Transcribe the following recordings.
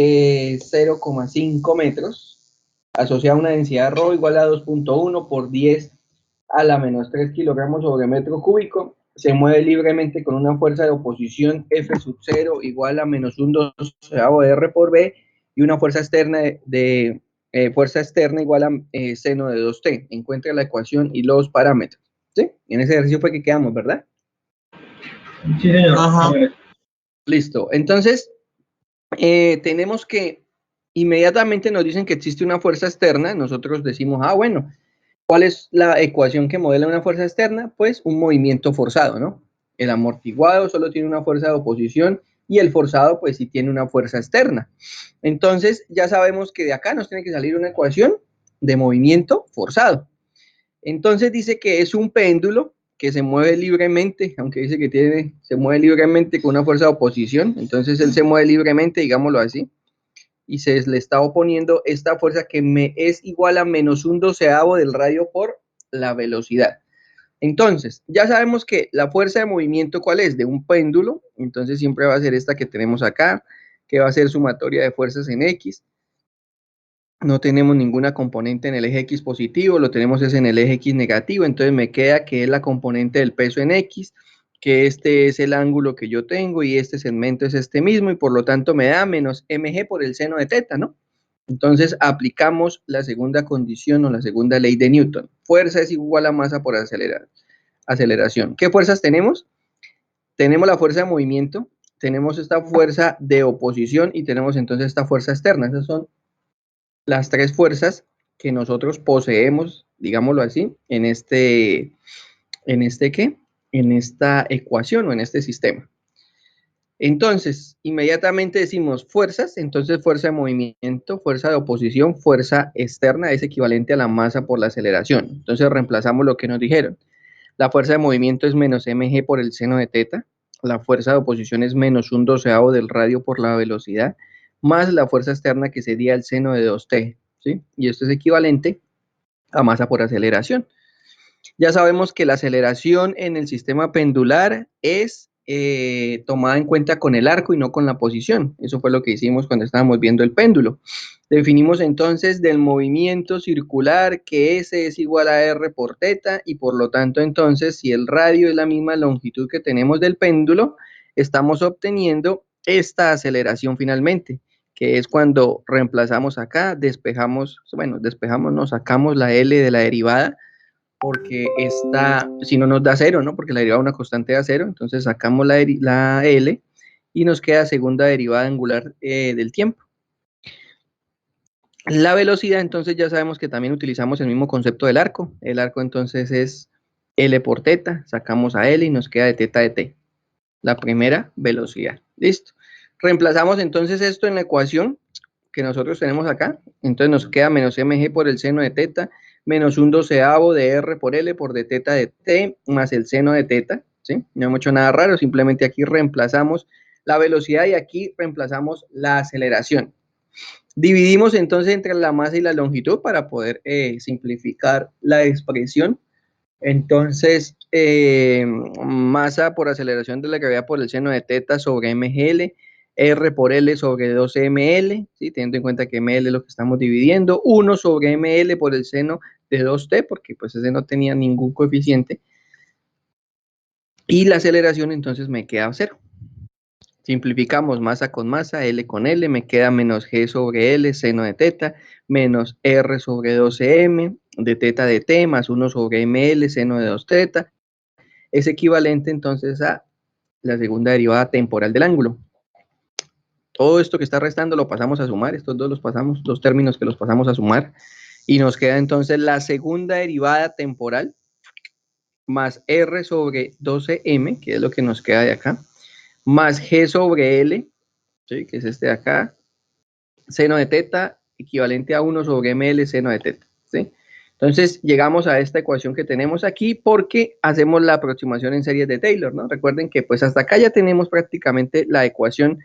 0,5 metros, asociada a una densidad ρ igual a 2.1 por 10 a la menos 3 kilogramos sobre metro cúbico, se mueve libremente con una fuerza de oposición F sub 0 igual a menos un 12avo de R por B y una fuerza externa igual a seno de 2t. Encuentra la ecuación y los parámetros. ¿Sí? En ese ejercicio fue que quedamos, ¿verdad? Sí, señor. Ajá. Listo. Entonces, tenemos que inmediatamente nos dicen que existe una fuerza externa. Nosotros decimos, bueno, ¿cuál es la ecuación que modela una fuerza externa? Pues un movimiento forzado, ¿no? El amortiguado solo tiene una fuerza de oposición y el forzado pues sí tiene una fuerza externa. Entonces ya sabemos que de acá nos tiene que salir una ecuación de movimiento forzado. Entonces dice que es un péndulo que se mueve libremente, aunque dice que se mueve libremente con una fuerza de oposición, entonces él se mueve libremente, digámoslo así, y se le está oponiendo esta fuerza que es igual a menos un 12avo del radio por la velocidad. Entonces, ya sabemos que la fuerza de movimiento, ¿cuál es? De un péndulo, entonces siempre va a ser esta que tenemos acá, que va a ser sumatoria de fuerzas en X. No tenemos ninguna componente en el eje X positivo, lo tenemos es en el eje X negativo, entonces me queda que es la componente del peso en X, que este es el ángulo que yo tengo y este segmento es este mismo y por lo tanto me da menos mg por el seno de teta, ¿no? Entonces aplicamos la segunda condición o la segunda ley de Newton. Fuerza es igual a masa por aceleración. ¿Qué fuerzas tenemos? Tenemos la fuerza de movimiento, tenemos esta fuerza de oposición y tenemos entonces esta fuerza externa. Esas son las tres fuerzas que nosotros poseemos, digámoslo así, en esta ecuación o en este sistema. Entonces, inmediatamente decimos fuerzas, entonces fuerza de movimiento, fuerza de oposición, fuerza externa es equivalente a la masa por la aceleración. Entonces reemplazamos lo que nos dijeron. La fuerza de movimiento es menos mg por el seno de teta, la fuerza de oposición es menos un 12avo del radio por la velocidad, más la fuerza externa que sería el seno de 2t, ¿sí? Y esto es equivalente a masa por aceleración. Ya sabemos que la aceleración en el sistema pendular es tomada en cuenta con el arco y no con la posición. Eso fue lo que hicimos cuando estábamos viendo el péndulo. Definimos entonces del movimiento circular que S es igual a R por teta y por lo tanto entonces si el radio es la misma longitud que tenemos del péndulo, estamos obteniendo esta aceleración finalmente, que es cuando reemplazamos acá, despejamos, nos sacamos la L de la derivada, porque si no nos da cero, ¿no? Porque la derivada de una constante da cero, entonces sacamos la L y nos queda segunda derivada angular del tiempo. La velocidad, entonces ya sabemos que también utilizamos el mismo concepto del arco. El arco entonces es L por teta, sacamos a L y nos queda de teta de t. La primera velocidad. Listo. Reemplazamos entonces esto en la ecuación que nosotros tenemos acá. Entonces nos queda menos mg por el seno de teta, menos un 12avo de R por L por de teta de t, más el seno de teta, ¿sí? No hemos hecho nada raro, simplemente aquí reemplazamos la velocidad y aquí reemplazamos la aceleración. Dividimos entonces entre la masa y la longitud para poder simplificar la expresión. Entonces, masa por aceleración de la gravedad por el seno de teta sobre mgl, R por L sobre 12ml, ¿sí? Teniendo en cuenta que ml es lo que estamos dividiendo, 1 sobre ml por el seno de 2t, porque pues ese no tenía ningún coeficiente, y la aceleración entonces me queda 0. Simplificamos masa con masa, L con L, me queda menos G sobre L, seno de teta, menos R sobre 12m, de teta de t, más 1 sobre ml, seno de 2 teta, es equivalente entonces a la segunda derivada temporal del ángulo. Todo esto que está restando lo pasamos a sumar, estos dos términos que los pasamos a sumar, y nos queda entonces la segunda derivada temporal más R sobre 12m, que es lo que nos queda de acá, más G sobre L, ¿sí? Que es este de acá, seno de teta, equivalente a 1 sobre ml seno de teta, ¿sí? Entonces llegamos a esta ecuación que tenemos aquí porque hacemos la aproximación en series de Taylor, ¿no? Recuerden que pues hasta acá ya tenemos prácticamente la ecuación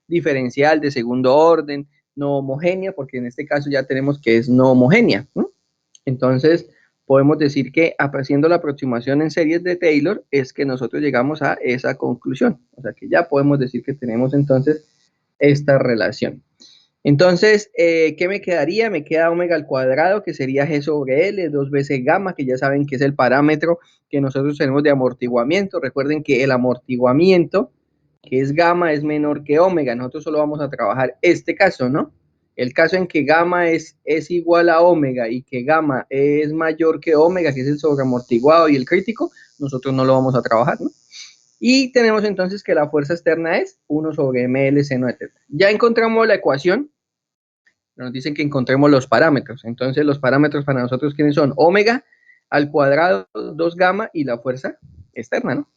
diferencial de segundo orden, no homogénea, porque en este caso ya tenemos que es no homogénea, ¿no? Entonces podemos decir que haciendo la aproximación en series de Taylor es que nosotros llegamos a esa conclusión. O sea que ya podemos decir que tenemos entonces esta relación. Entonces, ¿qué me quedaría? Me queda omega al cuadrado, que sería G sobre L, 2 veces gamma, que ya saben que es el parámetro que nosotros tenemos de amortiguamiento. Recuerden que el amortiguamiento, que es gamma, es menor que omega. Nosotros solo vamos a trabajar este caso, ¿no? El caso en que gamma es igual a omega y que gamma es mayor que omega, que es el sobreamortiguado y el crítico, nosotros no lo vamos a trabajar, ¿no? Y tenemos entonces que la fuerza externa es 1 sobre ml seno de teta. Ya encontramos la ecuación, nos dicen que encontremos los parámetros. Entonces los parámetros para nosotros, ¿quiénes son? Omega al cuadrado, 2 gamma y la fuerza externa, ¿no?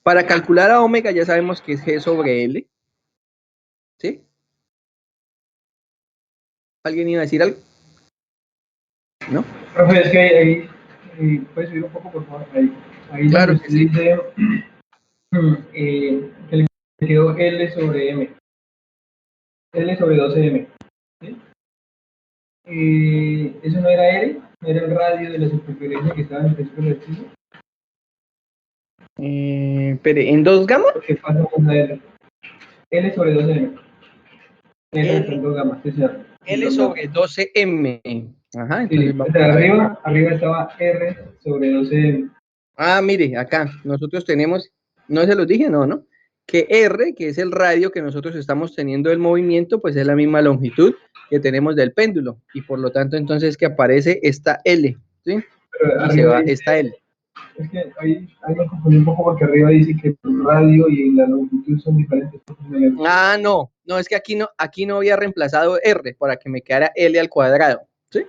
Para calcular a omega ya sabemos que es G sobre L, ¿sí? ¿Alguien iba a decir algo? ¿No? Profe, es que puedes subir un poco, por favor, ahí donde Claro que usted sí. dice que le quedó L sobre M, L sobre 12M, ¿sí? ¿Eso no era L? ¿No era el radio de la circunferencia que estaba en el principio del ejercicio? Espere, ¿en 2 gamma? ¿Qué pasa con L? L sobre 12M. L, Exacto, en 2 gamas, sí, señor. En L 2 gamas. sobre 12M. Ajá, entonces Sí, o vamos sea, a ver. arriba estaba R sobre 12M. Ah, mire, acá nosotros tenemos, no se los dije, no, ¿no? Que R, que es el radio que nosotros estamos teniendo del movimiento, pues es la misma longitud que tenemos del péndulo. Y por lo tanto, entonces que aparece esta L, ¿sí? Pero Y se arriba va dice, esta L. es que ahí me confundí un poco porque arriba dice que el radio y la longitud son diferentes. Ah, no, no, es que aquí no había reemplazado R para que me quedara L al cuadrado, ¿sí?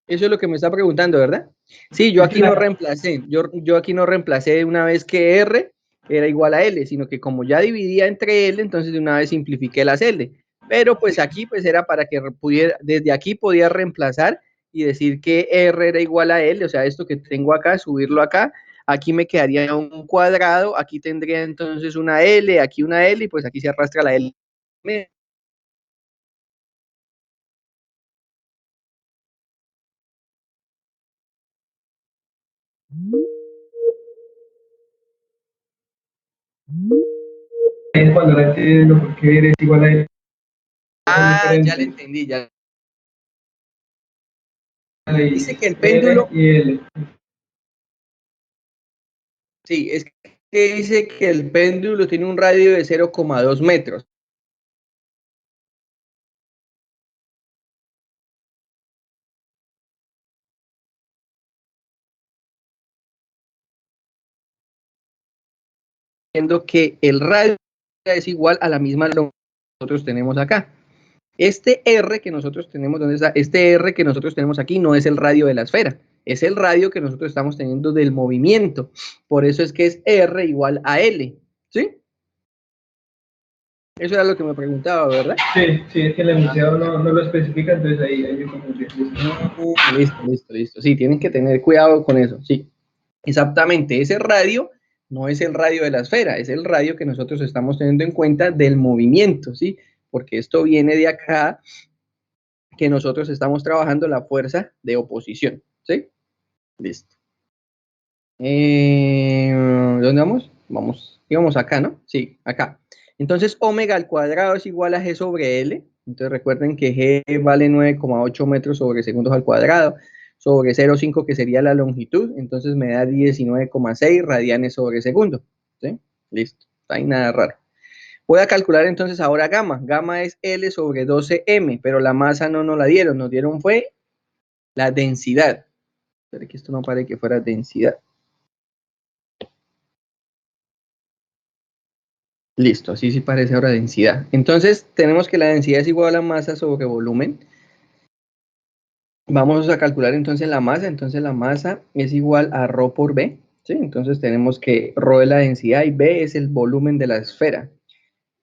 Eso es lo que me está preguntando, ¿verdad? Sí, yo Es que aquí no reemplacé, yo aquí no reemplacé una vez que R era igual a L, sino que como ya dividía entre L, entonces de una vez simplifiqué las L. Pero pues aquí pues era para que pudiera, desde aquí podía reemplazar y decir que R era igual a L, o sea, esto que tengo acá, subirlo acá, aquí me quedaría un cuadrado, aquí tendría entonces una L, aquí una L y pues aquí se arrastra la L. es cuando la entiendo por qué eres igual a él, son Ah, ya le diferentes. entendí, ya. Ahí, Dice que el R péndulo. y L. Sí, es que dice que el péndulo tiene un radio de 0,2 metros. Siendo que el radio es igual a la misma longitud que nosotros tenemos acá. Este R que nosotros tenemos, ¿dónde está? Este R que nosotros tenemos aquí no es el radio de la esfera, es el radio que nosotros estamos teniendo del movimiento. Por eso es que es R igual a L, ¿sí? Eso era lo que me preguntaba, ¿verdad? Sí, sí, es que el Ah, enunciado no lo especifica, entonces ahí me confundí. listo, listo, listo. Sí, tienen que tener cuidado con eso, sí. Exactamente, ese radio no es el radio de la esfera, es el radio que nosotros estamos teniendo en cuenta del movimiento, ¿sí? Porque esto viene de acá, que nosotros estamos trabajando la fuerza de oposición, ¿sí? Listo. ¿Dónde vamos? Vamos, íbamos acá, ¿no? Sí, acá. Entonces, omega al cuadrado es igual a G sobre L. Entonces, recuerden que G vale 9,8 metros sobre segundos al cuadrado, sobre 0,5 que sería la longitud. Entonces, me da 19,6 radianes sobre segundo. ¿Sí? Listo. Está ahí nada raro. Voy a calcular entonces ahora gamma. Gamma es L sobre 12M, pero la masa no nos la dieron. Nos dieron fue la densidad. Espera que esto no pare que fuera densidad. Listo, así sí parece ahora densidad. Entonces, tenemos que la densidad es igual a masa sobre volumen. Vamos a calcular entonces la masa. Entonces, la masa es igual a ρ por B. ¿Sí? Entonces, tenemos que ρ es la densidad y B es el volumen de la esfera.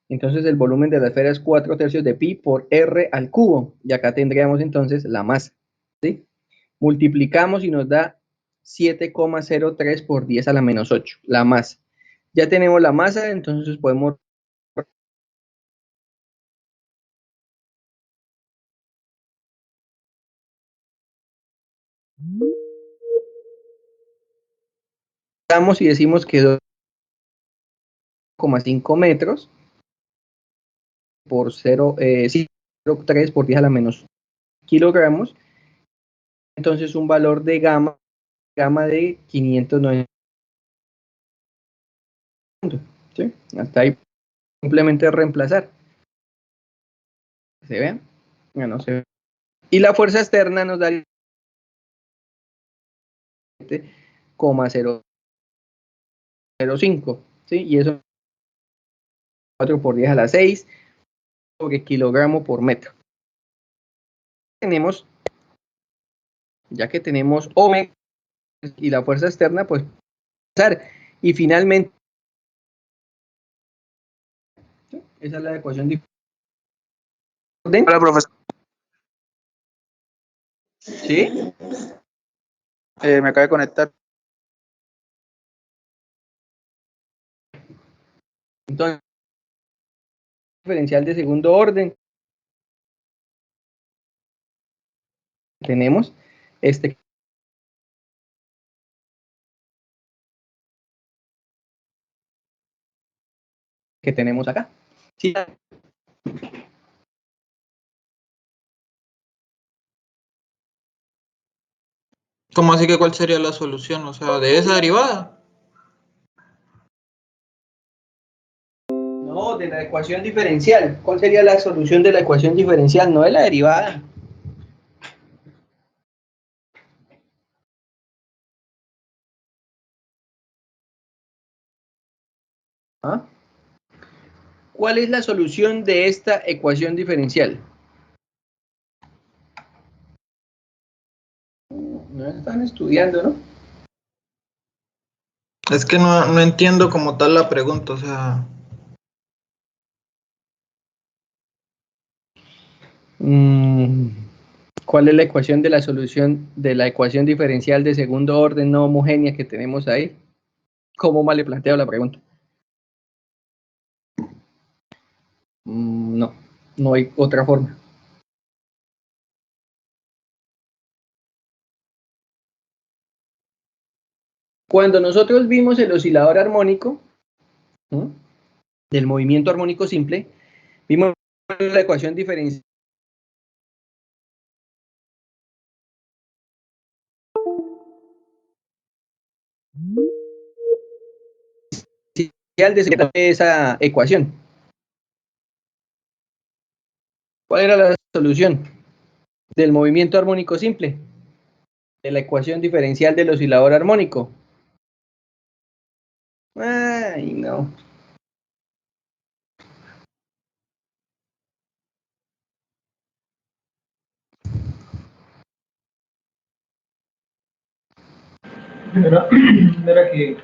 Entonces, el volumen de la esfera es 4 tercios de pi por R al cubo. Y acá tendríamos entonces la masa. ¿Sí? Multiplicamos y nos da 7,03 por 10 a la menos 8, la masa. Ya tenemos la masa, entonces podemos y decimos que 0,5 metros por 0,3 por 10 a la menos kilogramos. Entonces un valor de gamma de 590. ¿Sí? Hasta ahí simplemente reemplazar. ¿Se ve? Ya no se ve. Y la fuerza externa nos daría 7,005. ¿Sí? Y eso 4 por 10 a la 6 sobre kilogramo por metro. Tenemos, ya que tenemos omega y la fuerza externa, pues y finalmente esa es la ecuación de orden. Hola, profesor. ¿Sí? Me acaba de conectar. Entonces, diferencial de segundo orden. Tenemos este que tenemos acá. ¿Sí? ¿Cómo así que cuál sería la solución? O sea, de esa derivada. No, de la ecuación diferencial. ¿Cuál sería la solución de la ecuación diferencial? No de la derivada. ¿Ah? ¿Cuál es la solución de esta ecuación diferencial? No están estudiando, ¿no? Es que no entiendo como tal la pregunta, o sea. ¿Cuál es la ecuación de la solución de la ecuación diferencial de segundo orden no homogénea que tenemos ahí? ¿Cómo mal le planteo la pregunta? No, no hay otra forma. Cuando nosotros vimos el oscilador armónico, ¿no?, del movimiento armónico simple, vimos la ecuación diferencial de esa ecuación. ¿Cuál era la solución del movimiento armónico simple? De la ecuación diferencial del oscilador armónico. Ay, no. Era que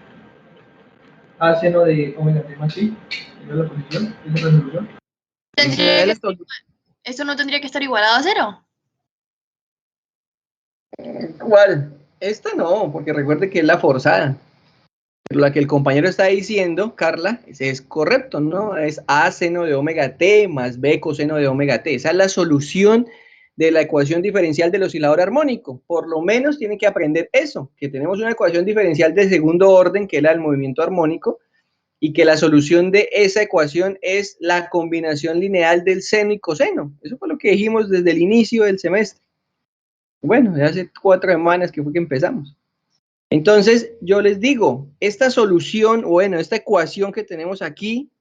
A seno de omega t más i, era la posición, esa es la solución. ¿Esto no tendría que estar igualado a 0? ¿Cuál? Esta no, porque recuerde que es la forzada. Pero la que el compañero está diciendo, Carla, es correcto, ¿no? Es A seno de omega t más B coseno de omega t. Esa es la solución de la ecuación diferencial del oscilador armónico. Por lo menos tiene que aprender eso, que tenemos una ecuación diferencial de segundo orden, que es la del movimiento armónico, y que la solución de esa ecuación es la combinación lineal del seno y coseno. Eso fue lo que dijimos desde el inicio del semestre. Bueno, de hace 4 semanas que fue que empezamos. Entonces, yo les digo, esta solución, bueno, esta ecuación que tenemos aquí,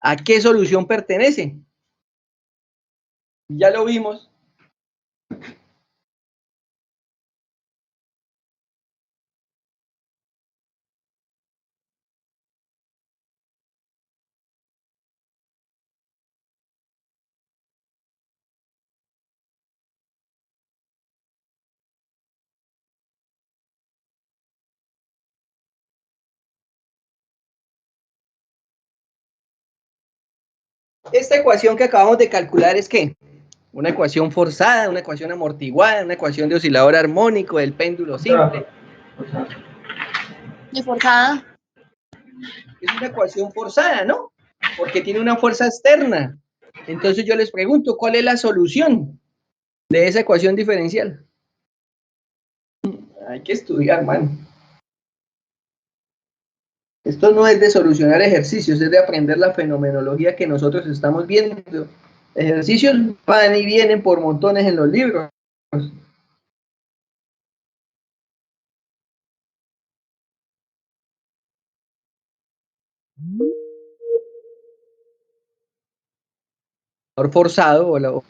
¿a qué solución pertenece? Ya lo vimos. Esta ecuación que acabamos de calcular es ¿qué? Una ecuación forzada, una ecuación amortiguada, una ecuación de oscilador armónico, del péndulo simple. ¿De forzada? Es una ecuación forzada, ¿no? Porque tiene una fuerza externa. Entonces yo les pregunto, ¿cuál es la solución de esa ecuación diferencial? Hay que estudiar, man. Esto no es de solucionar ejercicios, es de aprender la fenomenología que nosotros estamos viendo. Ejercicios van y vienen por montones en los libros. Forzado,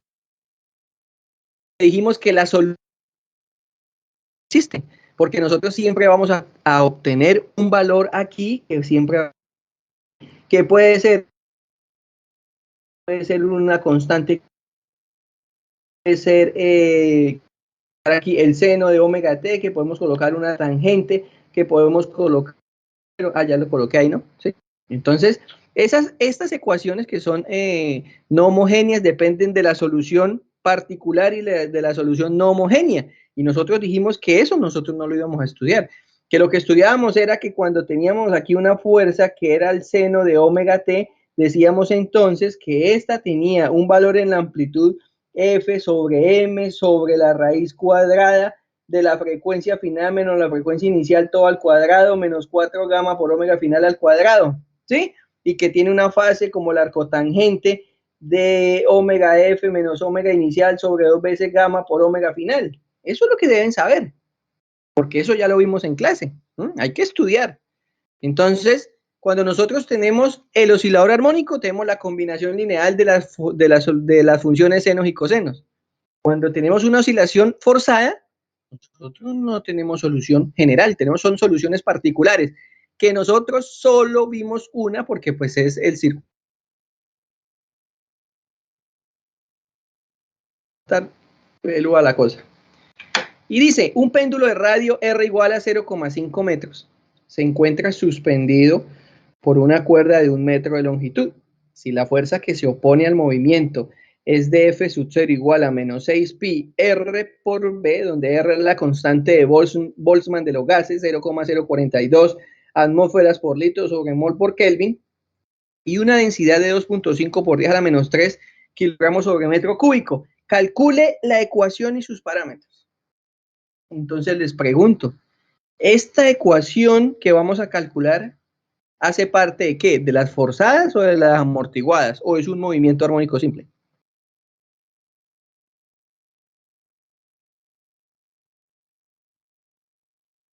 dijimos que la solución existe, porque nosotros siempre vamos a obtener un valor aquí que siempre, que puede ser una constante, puede ser aquí el seno de omega t, que podemos colocar una tangente, que podemos colocar, ya lo coloqué ahí, ¿no? Sí. Entonces, estas ecuaciones que son no homogéneas dependen de la solución particular y de la solución no homogénea. Y nosotros dijimos que eso nosotros no lo íbamos a estudiar, que lo que estudiábamos era que cuando teníamos aquí una fuerza que era el seno de omega t, decíamos entonces que esta tenía un valor en la amplitud f sobre m sobre la raíz cuadrada de la frecuencia final menos la frecuencia inicial todo al cuadrado menos 4 gamma por omega final al cuadrado, ¿sí? Y que tiene una fase como la arcotangente de omega f menos omega inicial sobre 2 veces gamma por omega final. Eso es lo que deben saber, porque eso ya lo vimos en clase. Hay que estudiar. Entonces, cuando nosotros tenemos el oscilador armónico, tenemos la combinación lineal de las funciones senos y cosenos. Cuando tenemos una oscilación forzada, nosotros no tenemos solución general, son soluciones particulares, que nosotros solo vimos una porque pues es el círculo. A la cosa. Y dice, un péndulo de radio R igual a 0,5 metros se encuentra suspendido por una cuerda de 1 metro de longitud. Si la fuerza que se opone al movimiento es de F sub 0 igual a menos 6 pi R por B, donde R es la constante de Boltzmann de los gases, 0,042 atmósferas por litro sobre mol por Kelvin, y una densidad de 2.5 por 10 a la menos 3 kilogramos sobre metro cúbico. Calcule la ecuación y sus parámetros. Entonces les pregunto, ¿esta ecuación que vamos a calcular hace parte de qué? ¿De las forzadas o de las amortiguadas? ¿O es un movimiento armónico simple?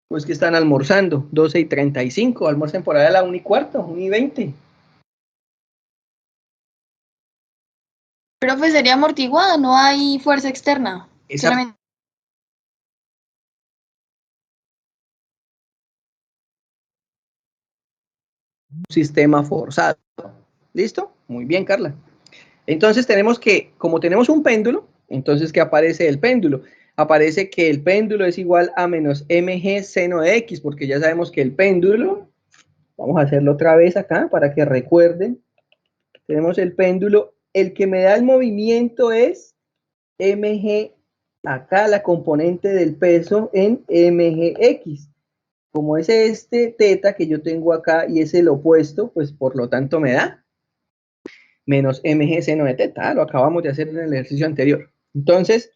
Pues que están almorzando, 12:35, almuercen por ahí a la 1:15, 1:20. Profe, sería amortiguada, no hay fuerza externa. Esa Solamente sistema forzado. ¿Listo? Muy bien, Carla. Entonces tenemos que, como tenemos un péndulo, entonces ¿qué aparece el péndulo? Aparece que el péndulo es igual a menos mg seno de x, porque ya sabemos que el péndulo, vamos a hacerlo otra vez acá para que recuerden, tenemos el péndulo, el que me da el movimiento es mg, acá la componente del peso en mgx. Como es este teta que yo tengo acá y es el opuesto, pues por lo tanto me da menos mg seno de teta. Lo acabamos de hacer en el ejercicio anterior. Entonces,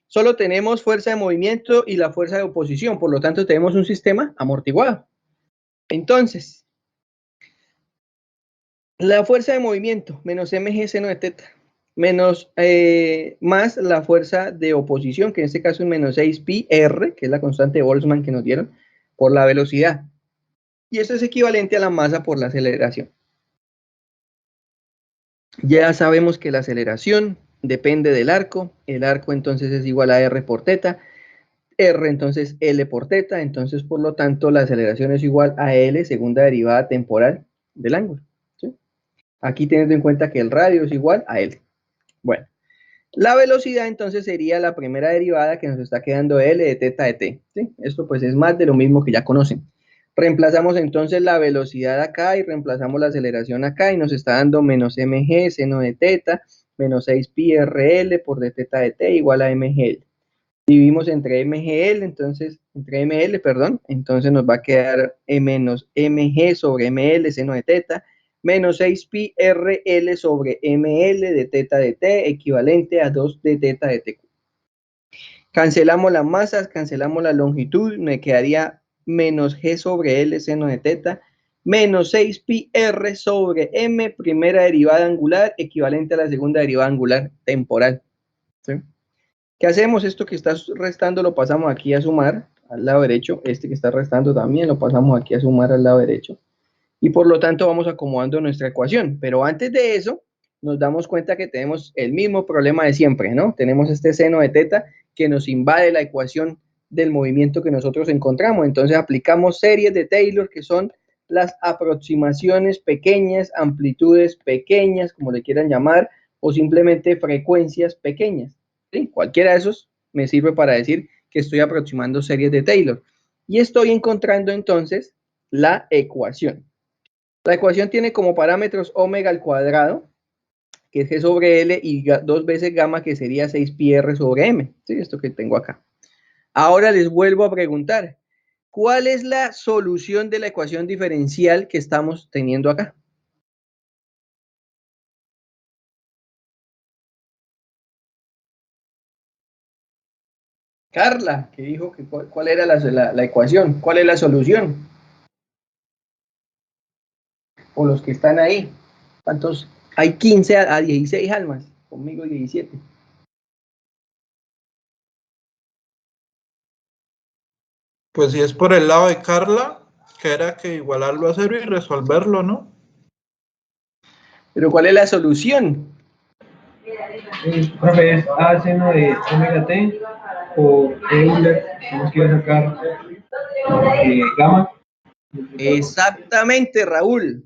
solo tenemos fuerza de movimiento y la fuerza de oposición. Por lo tanto, tenemos un sistema amortiguado. Entonces, la fuerza de movimiento menos mg seno de teta menos más la fuerza de oposición, que en este caso es menos 6 pi r, que es la constante de Boltzmann que nos dieron, por la velocidad. Y eso es equivalente a la masa por la aceleración. Ya sabemos que la aceleración depende del arco. El arco entonces es igual a r por teta. R entonces L por teta. Entonces, por lo tanto, la aceleración es igual a L, segunda derivada temporal del ángulo. ¿Sí? Aquí teniendo en cuenta que el radio es igual a L. Bueno, la velocidad entonces sería la primera derivada que nos está quedando L de teta de t. ¿Sí? Esto pues es más de lo mismo que ya conocen. Reemplazamos entonces la velocidad acá y reemplazamos la aceleración acá y nos está dando menos mg seno de teta menos 6 pi rl por d teta de t igual a mgl. Dividimos entre mgl, entonces, entonces nos va a quedar menos mg sobre ml seno de teta menos 6 pi rl sobre ml de teta de t equivalente a 2 de teta de t. Cancelamos las masas, cancelamos la longitud, me quedaría menos g sobre l seno de teta menos 6 pi r sobre m, primera derivada angular, equivalente a la segunda derivada angular temporal. ¿Sí? ¿Qué hacemos? Esto que está restando lo pasamos aquí a sumar al lado derecho. Este que está restando también lo pasamos aquí a sumar al lado derecho. Y por lo tanto vamos acomodando nuestra ecuación. Pero antes de eso, nos damos cuenta que tenemos el mismo problema de siempre, ¿no? Tenemos este seno de teta que nos invade la ecuación del movimiento que nosotros encontramos. Entonces aplicamos series de Taylor, que son las aproximaciones pequeñas, amplitudes pequeñas, como le quieran llamar, o simplemente frecuencias pequeñas. ¿Sí? Cualquiera de esos me sirve para decir que estoy aproximando series de Taylor. Y estoy encontrando entonces la ecuación. La ecuación tiene como parámetros omega al cuadrado, que es G sobre L, y 2 veces gamma, que sería 6 pi r sobre m. ¿Sí? Esto que tengo acá. Ahora les vuelvo a preguntar, ¿cuál es la solución de la ecuación diferencial que estamos teniendo acá? Carla, que dijo que cuál era la ecuación, cuál es la solución. O los que están ahí. ¿Cuántos? Hay 15 a 16 almas, conmigo 17. Pues si es por el lado de Carla, que era que igualarlo a cero y resolverlo, ¿no? Pero ¿cuál es la solución? Profe, es A seno de omega t por Euler. Tenemos que ir a sacar gamma. Exactamente, Raúl.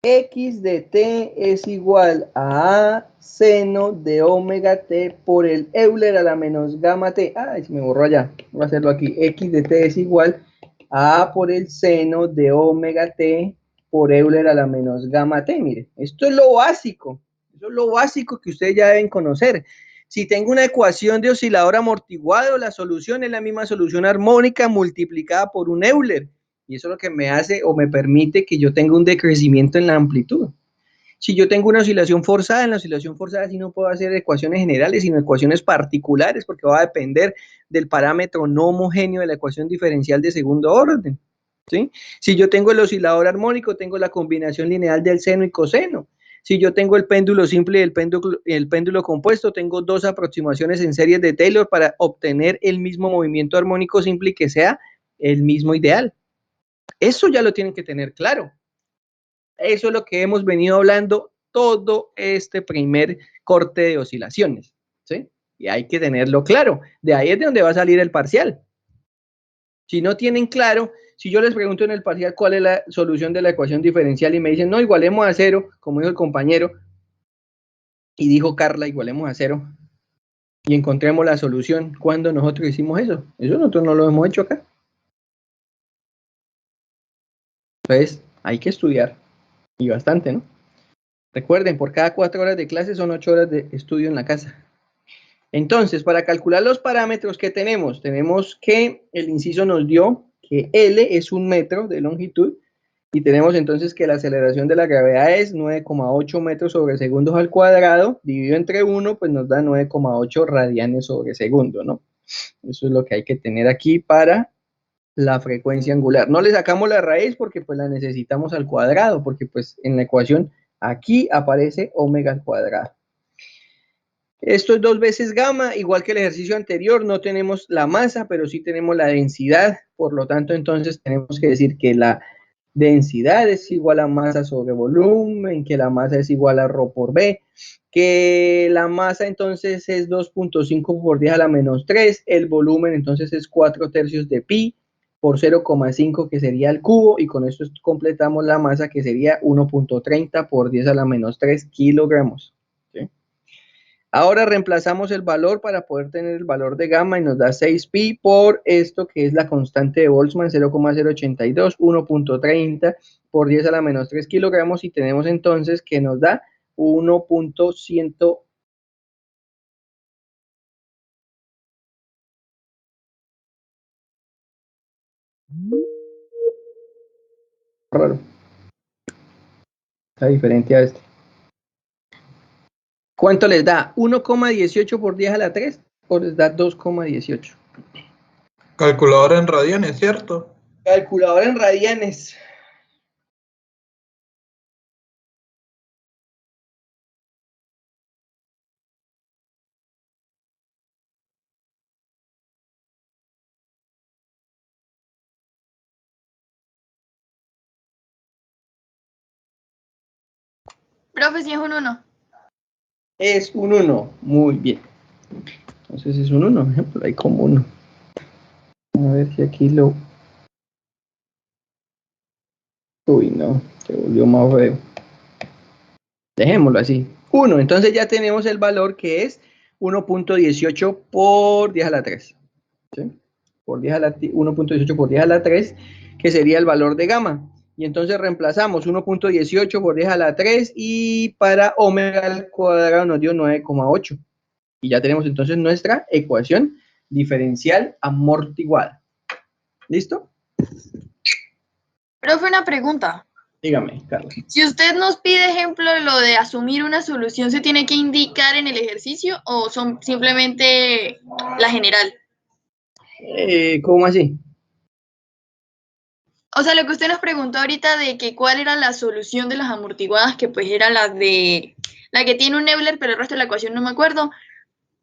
X de t es igual a A seno de omega t por el Euler a la menos gamma t. Ay, se me borró allá. Voy a hacerlo aquí. X de t es igual a A por el seno de omega t por Euler a la menos gamma t. Mire, esto es lo básico. Eso es lo básico que ustedes ya deben conocer. Si tengo una ecuación de oscilador amortiguado, la solución es la misma solución armónica multiplicada por un Euler. Y eso es lo que me hace o me permite que yo tenga un decrecimiento en la amplitud. Si yo tengo una oscilación forzada, en la oscilación forzada sí no puedo hacer ecuaciones generales, sino ecuaciones particulares, porque va a depender del parámetro no homogéneo de la ecuación diferencial de segundo orden. ¿Sí? Si yo tengo el oscilador armónico, tengo la combinación lineal del seno y coseno. Si yo tengo el péndulo simple y el péndulo compuesto, tengo dos aproximaciones en series de Taylor para obtener el mismo movimiento armónico simple y que sea el mismo ideal. Eso ya lo tienen que tener claro. Eso es lo que hemos venido hablando todo este primer corte de oscilaciones, ¿sí? Y hay que tenerlo claro. De ahí es de donde va a salir el parcial. Si no tienen claro, si yo les pregunto en el parcial cuál es la solución de la ecuación diferencial y me dicen, no, igualemos a cero, como dijo el compañero, y dijo Carla, igualemos a cero, y encontremos la solución, ¿cuándo nosotros hicimos eso? Eso nosotros no lo hemos hecho acá. Entonces, hay que estudiar, y bastante, ¿no? Recuerden, por cada 4 horas de clase son 8 horas de estudio en la casa. Entonces, para calcular los parámetros que tenemos que el inciso nos dio que L es 1 metro de longitud y tenemos entonces que la aceleración de la gravedad es 9,8 metros sobre segundos al cuadrado, dividido entre 1, pues nos da 9,8 radianes sobre segundo, ¿no? Eso es lo que hay que tener aquí para la frecuencia angular. No le sacamos la raíz porque pues la necesitamos al cuadrado, porque pues en la ecuación aquí aparece omega al cuadrado. Esto es 2 veces gamma, igual que el ejercicio anterior, no tenemos la masa, pero sí tenemos la densidad, por lo tanto, entonces tenemos que decir que la densidad es igual a masa sobre volumen, que la masa es igual a ρ por B, que la masa entonces es 2.5 por 10 a la menos 3, el volumen entonces es 4/3 de pi por 0,5 que sería el cubo, y con esto completamos la masa que sería 1.30 por 10 a la menos 3 kilogramos. ¿Sí? Ahora reemplazamos el valor para poder tener el valor de gamma y nos da 6pi por esto que es la constante de Boltzmann 0,082, 1.30 por 10 a la menos 3 kilogramos, y tenemos entonces que nos da 1.100. Raro. Está diferente a este. ¿Cuánto les da? 1,18 por 10 a la 3 o les da 2,18. Calculadora en radianes, ¿cierto? Calculadora en radianes. Profe, si es un 1. Es un 1. Muy bien. Entonces es un 1. Ejemplo, hay como 1. A ver si aquí lo... Uy, no. Se volvió más feo. Dejémoslo así. 1. Entonces ya tenemos el valor que es 1.18 por 10 a la 3. ¿Sí? Por 10 a la 1.18 por 10 a la 3, que sería el valor de gamma. Y entonces reemplazamos 1.18 por 10 a la 3 y para omega al cuadrado nos dio 9,8. Y ya tenemos entonces nuestra ecuación diferencial amortiguada. ¿Listo? Profe, una pregunta. Dígame, Carlos. Si usted nos pide ejemplo lo de asumir una solución, ¿se tiene que indicar en el ejercicio o son simplemente la general? ¿Cómo así? O sea, lo que usted nos preguntó ahorita de que cuál era la solución de las amortiguadas, que pues era la que tiene un Euler, pero el resto de la ecuación no me acuerdo.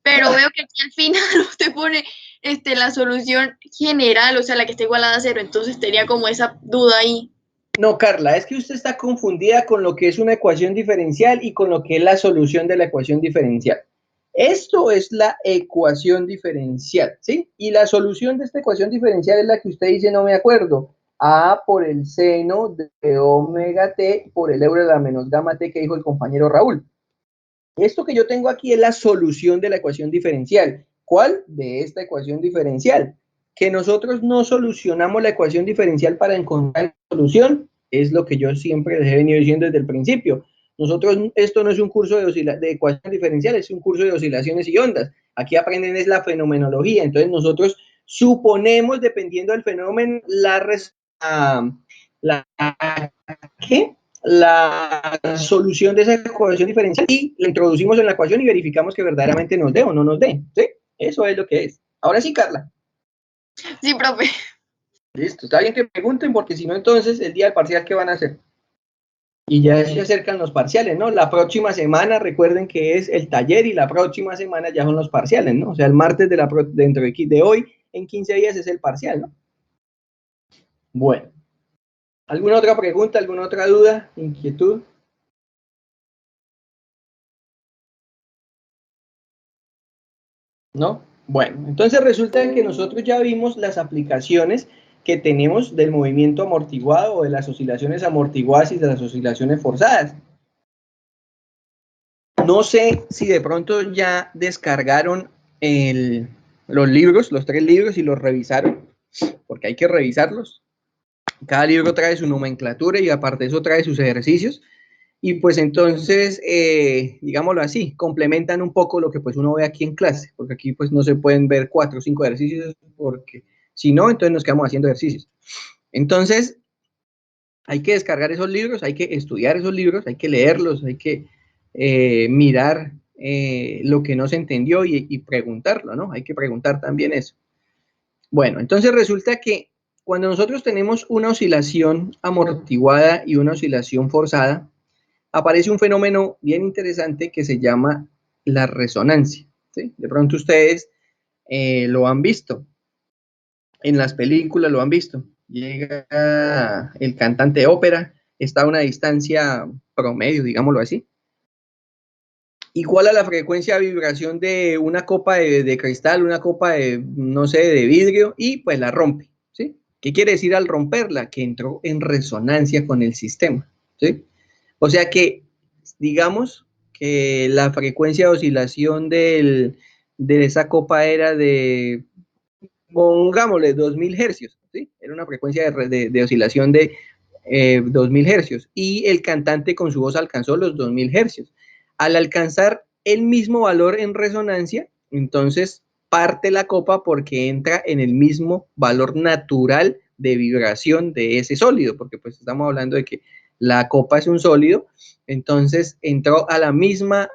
Pero veo que aquí al final usted pone la solución general, o sea, la que está igualada a 0. Entonces tenía como esa duda ahí. No, Carla, es que usted está confundida con lo que es una ecuación diferencial y con lo que es la solución de la ecuación diferencial. Esto es la ecuación diferencial, ¿sí? Y la solución de esta ecuación diferencial es la que usted dice, no me acuerdo. A por el seno de omega t por el euro de la menos gamma t que dijo el compañero Raúl. Esto que yo tengo aquí es la solución de la ecuación diferencial. ¿Cuál? De esta ecuación diferencial. Que nosotros no solucionamos la ecuación diferencial para encontrar la solución, es lo que yo siempre les he venido diciendo desde el principio. Nosotros, esto no es un curso de ecuación diferencial, es un curso de oscilaciones y ondas. Aquí aprenden es la fenomenología. Entonces nosotros suponemos, dependiendo del fenómeno, ¿qué? La solución de esa ecuación diferencial y la introducimos en la ecuación y verificamos que verdaderamente nos dé o no nos dé. ¿Sí? Eso es lo que es. Ahora sí, Carla. Sí, profe. Listo. Está bien que pregunten porque si no, entonces el día del parcial, ¿qué van a hacer? Y ya se acercan los parciales, ¿no? La próxima semana, recuerden que es el taller y la próxima semana ya son los parciales, ¿no? O sea, el martes dentro de hoy, en 15 días es el parcial, ¿no? Bueno. ¿Alguna otra pregunta, alguna otra duda, inquietud? ¿No? Bueno, entonces resulta que nosotros ya vimos las aplicaciones que tenemos del movimiento amortiguado o de las oscilaciones amortiguadas y de las oscilaciones forzadas. No sé si de pronto ya descargaron los libros, los 3 libros y los revisaron, porque hay que revisarlos. Cada libro trae su nomenclatura y aparte de eso trae sus ejercicios. Y pues entonces, digámoslo así, complementan un poco lo que pues uno ve aquí en clase, porque aquí pues no se pueden ver 4 o 5 ejercicios, porque si no, entonces nos quedamos haciendo ejercicios. Entonces, hay que descargar esos libros, hay que estudiar esos libros, hay que leerlos, hay que mirar lo que no se entendió y preguntarlo, ¿no? Hay que preguntar también eso. Bueno, entonces resulta que cuando nosotros tenemos una oscilación amortiguada y una oscilación forzada, aparece un fenómeno bien interesante que se llama la resonancia, ¿sí? De pronto ustedes lo han visto, en las películas lo han visto. Llega el cantante de ópera, está a una distancia promedio, digámoslo así, igual a la frecuencia de vibración de una copa de cristal, una copa de, no sé, de vidrio, y pues la rompe, ¿sí? ¿Qué quiere decir al romperla? Que entró en resonancia con el sistema, ¿sí? O sea que, digamos que la frecuencia de oscilación de esa copa era de, pongámosle, 2000 hercios, ¿sí? Era una frecuencia de oscilación de 2000 hercios y el cantante con su voz alcanzó los 2000 hercios. Al alcanzar el mismo valor en resonancia, entonces parte la copa porque entra en el mismo valor natural de vibración de ese sólido, porque pues estamos hablando de que la copa es un sólido, entonces entró a la misma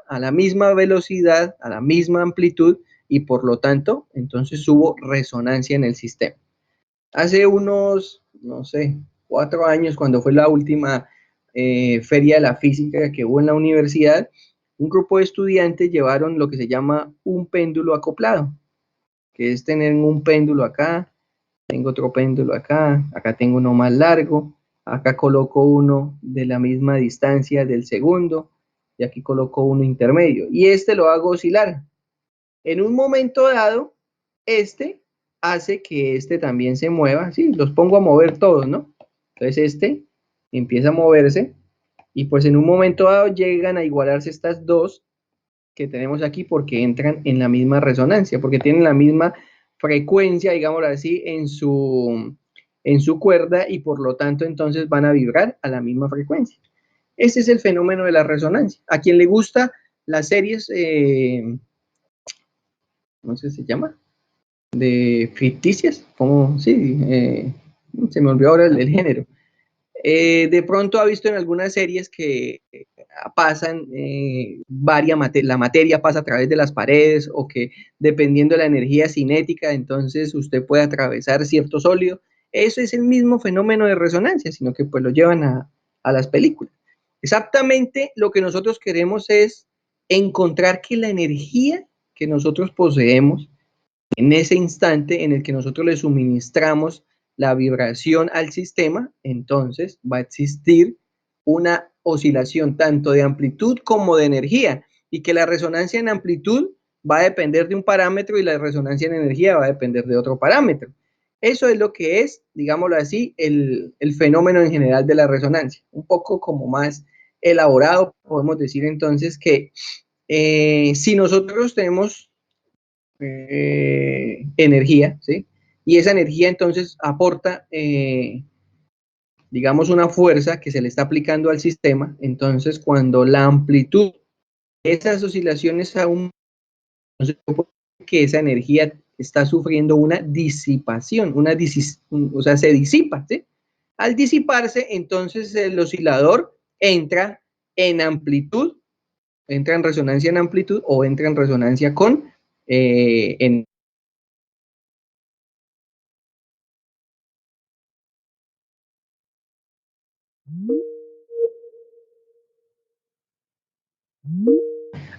velocidad, a la misma amplitud y por lo tanto, entonces hubo resonancia en el sistema. Hace unos, no sé, 4 años, cuando fue la última feria de la física que hubo en la universidad, un grupo de estudiantes llevaron lo que se llama un péndulo acoplado, que es tener un péndulo acá, tengo otro péndulo acá, acá tengo uno más largo, acá coloco uno de la misma distancia del segundo, y aquí coloco uno intermedio, y este lo hago oscilar. En un momento dado, este hace que este también se mueva, sí, los pongo a mover todos, ¿no? Entonces este empieza a moverse, y pues en un momento dado llegan a igualarse estas dos que tenemos aquí porque entran en la misma resonancia, porque tienen la misma frecuencia, digámoslo así, en su cuerda, y por lo tanto entonces van a vibrar a la misma frecuencia. Ese es el fenómeno de la resonancia. A quien le gusta las series, ¿cómo se llama? De ficticias, como, sí, se me olvidó ahora el género. De pronto ha visto en algunas series que pasan, la materia pasa a través de las paredes, o que dependiendo de la energía cinética, entonces usted puede atravesar cierto sólido. Eso es el mismo fenómeno de resonancia, sino que pues lo llevan a las películas. Exactamente lo que nosotros queremos es encontrar que la energía que nosotros poseemos en ese instante en el que nosotros le suministramos la vibración al sistema, entonces va a existir una oscilación tanto de amplitud como de energía, y que la resonancia en amplitud va a depender de un parámetro y la resonancia en energía va a depender de otro parámetro. Eso es lo que es, digámoslo así, el fenómeno en general de la resonancia. Un poco como más elaborado, podemos decir entonces que si nosotros tenemos energía, ¿sí? Y esa energía entonces aporta, digamos, una fuerza que se le está aplicando al sistema. Entonces, cuando la amplitud de esas oscilaciones aún, que esa energía está sufriendo una disipación, o sea, se disipa, ¿sí? Al disiparse, entonces el oscilador entra en amplitud, entra en resonancia en amplitud, o entra en resonancia con en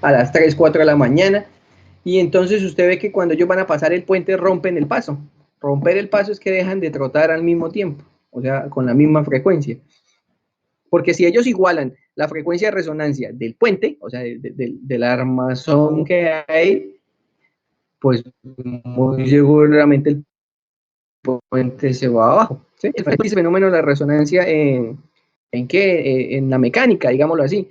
a las 3, 4 de la mañana, y entonces usted ve que cuando ellos van a pasar el puente rompen el paso. Romper el paso es que dejan de trotar al mismo tiempo, o sea, con la misma frecuencia. Porque si ellos igualan la frecuencia de resonancia del puente, o sea, del armazón que hay, pues muy seguramente el puente se va abajo, ¿sí? El fenómeno de la resonancia ¿en qué? En la mecánica, digámoslo así.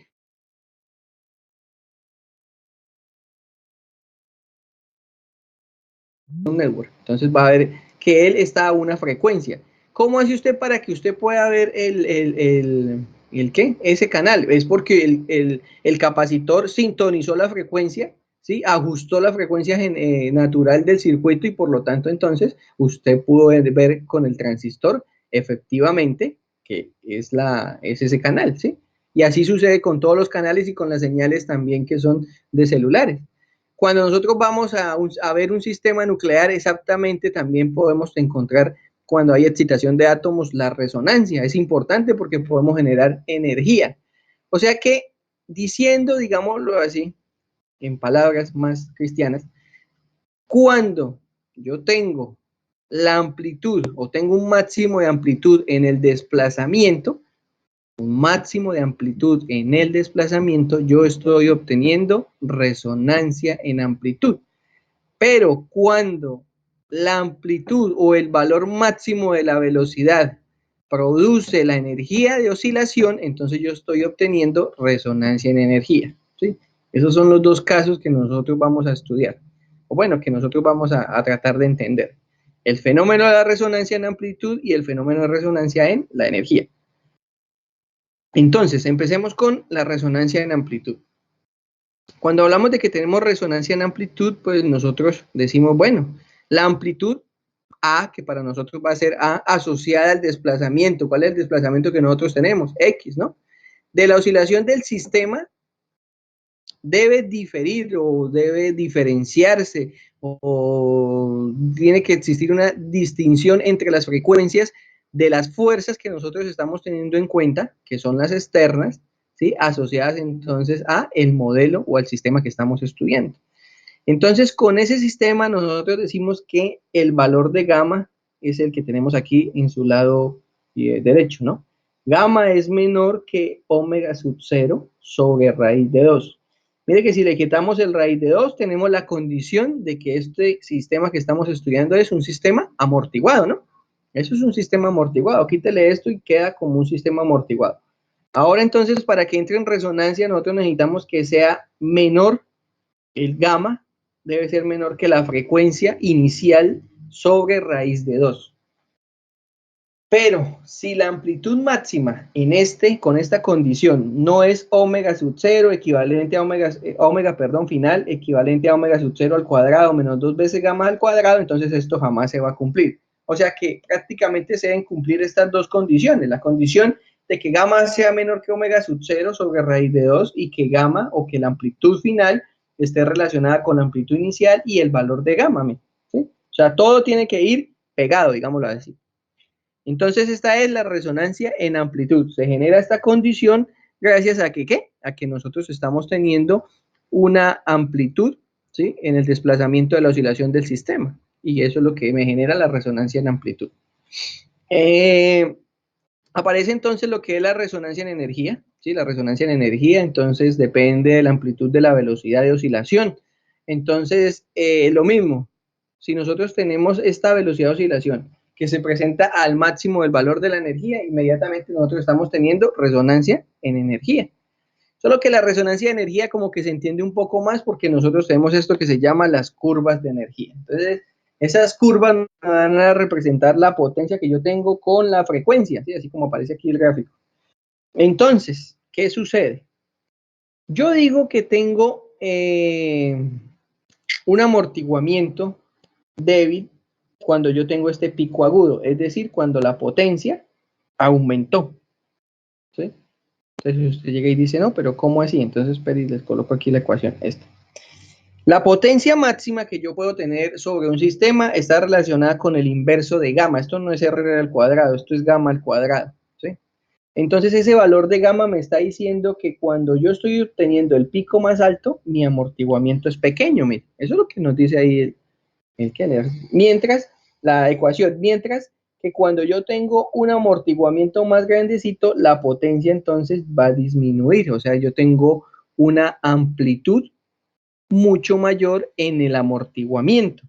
Un network. Entonces va a ver que él está a una frecuencia. ¿Cómo hace usted para que usted pueda ver el qué? Ese canal. Es porque el capacitor sintonizó la frecuencia, ¿sí? Ajustó la frecuencia natural del circuito, y por lo tanto entonces usted pudo ver con el transistor efectivamente que es ese canal, ¿sí? Y así sucede con todos los canales y con las señales también que son de celulares. Cuando nosotros vamos a ver un sistema nuclear, exactamente también podemos encontrar, cuando hay excitación de átomos, la resonancia. Es importante porque podemos generar energía. O sea que, diciendo, digámoslo así, en palabras más cristianas, cuando yo tengo la amplitud, o tengo un máximo de amplitud en el desplazamiento, un máximo de amplitud en el desplazamiento, yo estoy obteniendo resonancia en amplitud. Pero cuando la amplitud o el valor máximo de la velocidad produce la energía de oscilación, entonces yo estoy obteniendo resonancia en energía, ¿sí? Esos son los dos casos que nosotros vamos a estudiar, o bueno, que nosotros vamos a tratar de entender. El fenómeno de la resonancia en amplitud y el fenómeno de resonancia en la energía. Entonces, empecemos con la resonancia en amplitud. Cuando hablamos de que tenemos resonancia en amplitud, pues nosotros decimos, bueno, la amplitud A, que para nosotros va a ser A asociada al desplazamiento. ¿Cuál es el desplazamiento que nosotros tenemos? X, ¿no? De la oscilación del sistema debe diferir o debe diferenciarse o tiene que existir una distinción entre las frecuencias de las fuerzas que nosotros estamos teniendo en cuenta, que son las externas, ¿sí? Asociadas entonces a el modelo o al sistema que estamos estudiando. Entonces, con ese sistema nosotros decimos que el valor de gamma es el que tenemos aquí en su lado derecho, ¿no? Gamma es menor que omega sub 0 sobre raíz de 2. Mire que si le quitamos el raíz de 2, tenemos la condición de que este sistema que estamos estudiando es un sistema amortiguado, ¿no? Eso es un sistema amortiguado. Quítele esto y queda como un sistema amortiguado. Ahora entonces, para que entre en resonancia, nosotros necesitamos que sea menor el gamma, debe ser menor que la frecuencia inicial sobre raíz de 2. Pero si la amplitud máxima con esta condición no es omega sub 0 equivalente a omega final equivalente a omega sub 0 al cuadrado menos 2 veces gamma al cuadrado, entonces esto jamás se va a cumplir. O sea que prácticamente se deben cumplir estas dos condiciones. La condición de que gamma sea menor que omega sub 0 sobre raíz de 2 y que gamma o que la amplitud final esté relacionada con la amplitud inicial y el valor de gamma. ¿Sí? O sea, todo tiene que ir pegado, digámoslo así. Entonces, esta es la resonancia en amplitud. Se genera esta condición gracias a que, ¿qué? A que nosotros estamos teniendo una amplitud, ¿sí? En el desplazamiento de la oscilación del sistema. Y eso es lo que me genera la resonancia en amplitud. Aparece entonces lo que es la resonancia en energía, ¿sí? La resonancia en energía, entonces, depende de la amplitud de la velocidad de oscilación. Entonces, lo mismo, si nosotros tenemos esta velocidad de oscilación que se presenta al máximo del valor de la energía, inmediatamente nosotros estamos teniendo resonancia en energía. Solo que la resonancia de energía como que se entiende un poco más porque nosotros tenemos esto que se llama las curvas de energía. Entonces, esas curvas van a representar la potencia que yo tengo con la frecuencia, ¿sí? Así como aparece aquí el gráfico. Entonces, ¿qué sucede? Yo digo que tengo un amortiguamiento débil cuando yo tengo este pico agudo, es decir, cuando la potencia aumentó, ¿sí? Entonces usted llega y dice, no, pero ¿cómo así? Entonces, les coloco aquí la ecuación, esta. La potencia máxima que yo puedo tener sobre un sistema está relacionada con el inverso de gamma. Esto no es R al cuadrado, esto es gamma al cuadrado, ¿sí? Entonces ese valor de gamma me está diciendo que cuando yo estoy obteniendo el pico más alto, mi amortiguamiento es pequeño, mire. Eso es lo que nos dice ahí mientras que cuando yo tengo un amortiguamiento más grandecito, la potencia entonces va a disminuir, o sea, yo tengo una amplitud mucho mayor en el amortiguamiento.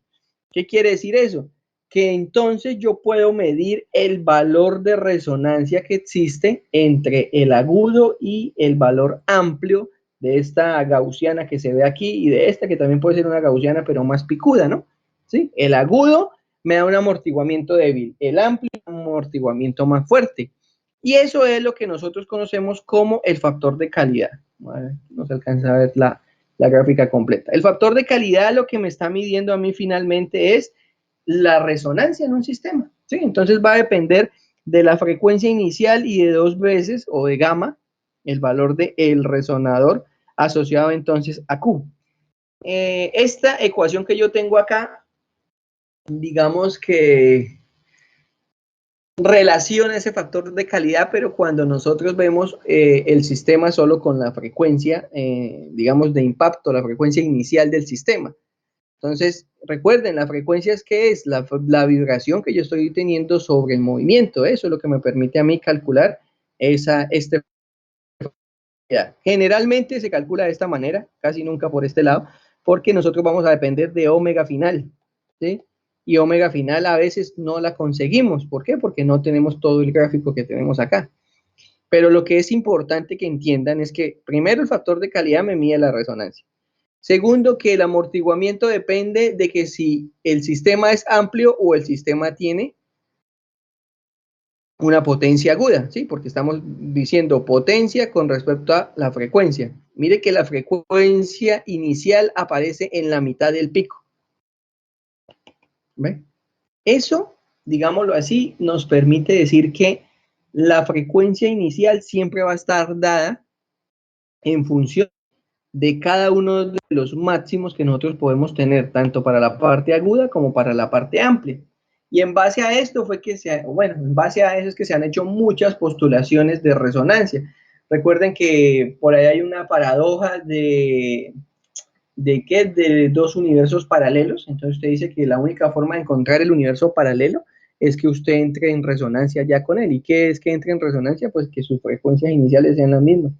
¿Qué quiere decir eso? Que entonces yo puedo medir el valor de resonancia que existe entre el agudo y el valor amplio de esta gaussiana que se ve aquí y de esta que también puede ser una gaussiana pero más picuda, ¿no? ¿Sí? El agudo me da un amortiguamiento débil, el amplio un amortiguamiento más fuerte. Y eso es lo que nosotros conocemos como el factor de calidad. No se alcanza a ver la gráfica completa. El factor de calidad lo que me está midiendo a mí finalmente es la resonancia en un sistema, ¿sí? Entonces va a depender de la frecuencia inicial y de 2 veces, o de gamma, el valor del resonador asociado entonces a Q. Esta ecuación que yo tengo acá, digamos que relaciona ese factor de calidad, pero cuando nosotros vemos el sistema solo con la frecuencia, digamos, de impacto, la frecuencia inicial del sistema. Entonces, recuerden, la frecuencia es ¿qué es? La vibración que yo estoy teniendo sobre el movimiento. Eso es lo que me permite a mí calcular esta frecuencia. Generalmente se calcula de esta manera, casi nunca por este lado, porque nosotros vamos a depender de omega final, ¿sí? Y omega final a veces no la conseguimos. ¿Por qué? Porque no tenemos todo el gráfico que tenemos acá. Pero lo que es importante que entiendan es que primero el factor de calidad me mide la resonancia. Segundo, que el amortiguamiento depende de que si el sistema es amplio o el sistema tiene una potencia aguda, ¿sí? Porque estamos diciendo potencia con respecto a la frecuencia. Mire que la frecuencia inicial aparece en la mitad del pico. ¿Ve? Eso, digámoslo así, nos permite decir que la frecuencia inicial siempre va a estar dada en función de cada uno de los máximos que nosotros podemos tener, tanto para la parte aguda como para la parte amplia. Y en base a esto en base a eso es que se han hecho muchas postulaciones de resonancia. Recuerden que por ahí hay una paradoja de dos universos paralelos. Entonces usted dice que la única forma de encontrar el universo paralelo es que usted entre en resonancia ya con él. ¿Y qué es que entre en resonancia? Pues que sus frecuencias iniciales sean las mismas.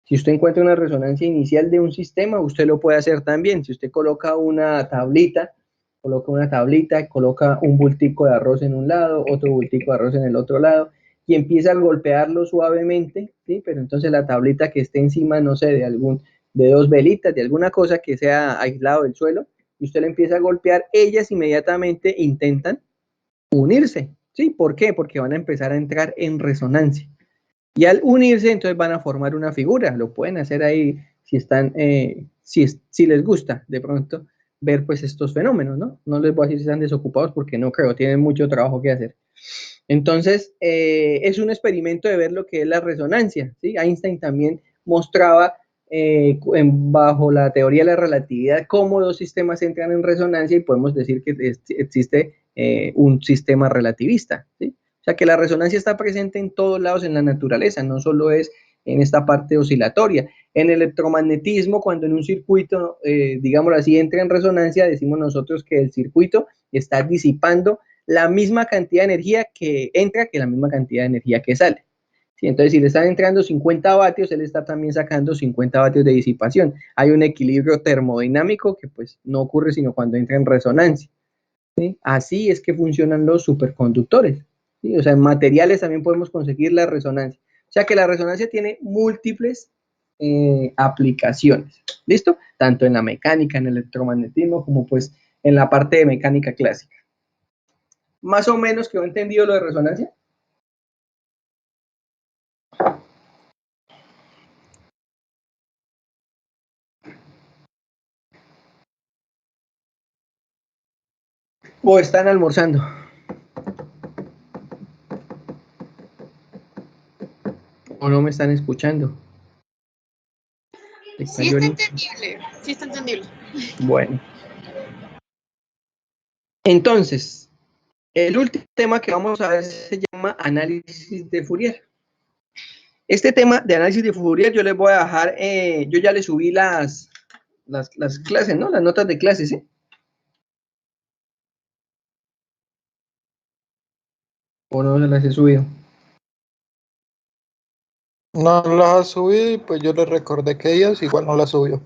Si usted encuentra una resonancia inicial de un sistema, usted lo puede hacer también. Si usted coloca una tablita, coloca un bultico de arroz en un lado, otro bultico de arroz en el otro lado, y empieza a golpearlo suavemente, ¿sí? Pero entonces la tablita que esté encima, no sé, de dos velitas, de alguna cosa que sea aislado del suelo, y usted le empieza a golpear, ellas inmediatamente intentan unirse, ¿sí? ¿Por qué? Porque van a empezar a entrar en resonancia. Y al unirse, entonces van a formar una figura. Lo pueden hacer ahí si están, si les gusta de pronto ver pues estos fenómenos, ¿no? No les voy a decir si están desocupados porque no creo, tienen mucho trabajo que hacer. Entonces, es un experimento de ver lo que es la resonancia, ¿sí? Einstein también mostraba bajo la teoría de la relatividad cómo dos sistemas entran en resonancia y podemos decir que existe un sistema relativista, ¿sí? O sea que la resonancia está presente en todos lados en la naturaleza, no solo es en esta parte oscilatoria. En el electromagnetismo, cuando en un circuito, digámoslo así, entra en resonancia, decimos nosotros que el circuito está disipando la misma cantidad de energía que entra que la misma cantidad de energía que sale. ¿Sí? Entonces, si le están entrando 50 vatios, él está también sacando 50 vatios de disipación. Hay un equilibrio termodinámico que pues no ocurre sino cuando entra en resonancia. ¿Sí? Así es que funcionan los superconductores. ¿Sí? O sea, en materiales también podemos conseguir la resonancia. O sea que la resonancia tiene múltiples aplicaciones. ¿Listo? Tanto en la mecánica, en el electromagnetismo, como pues en la parte de mecánica clásica. ¿Más o menos quedó entendido lo de resonancia? ¿O están almorzando? ¿O no me están escuchando? Sí está entendible, sí está entendible. Bueno. Entonces, el último tema que vamos a ver se llama análisis de Fourier. Este tema de análisis de Fourier yo les voy a dejar, yo ya les subí las clases, ¿no? Las notas de clases, ¿sí? ¿O no las he subido? No las ha subido y pues yo le recordé que ellas igual no las subió.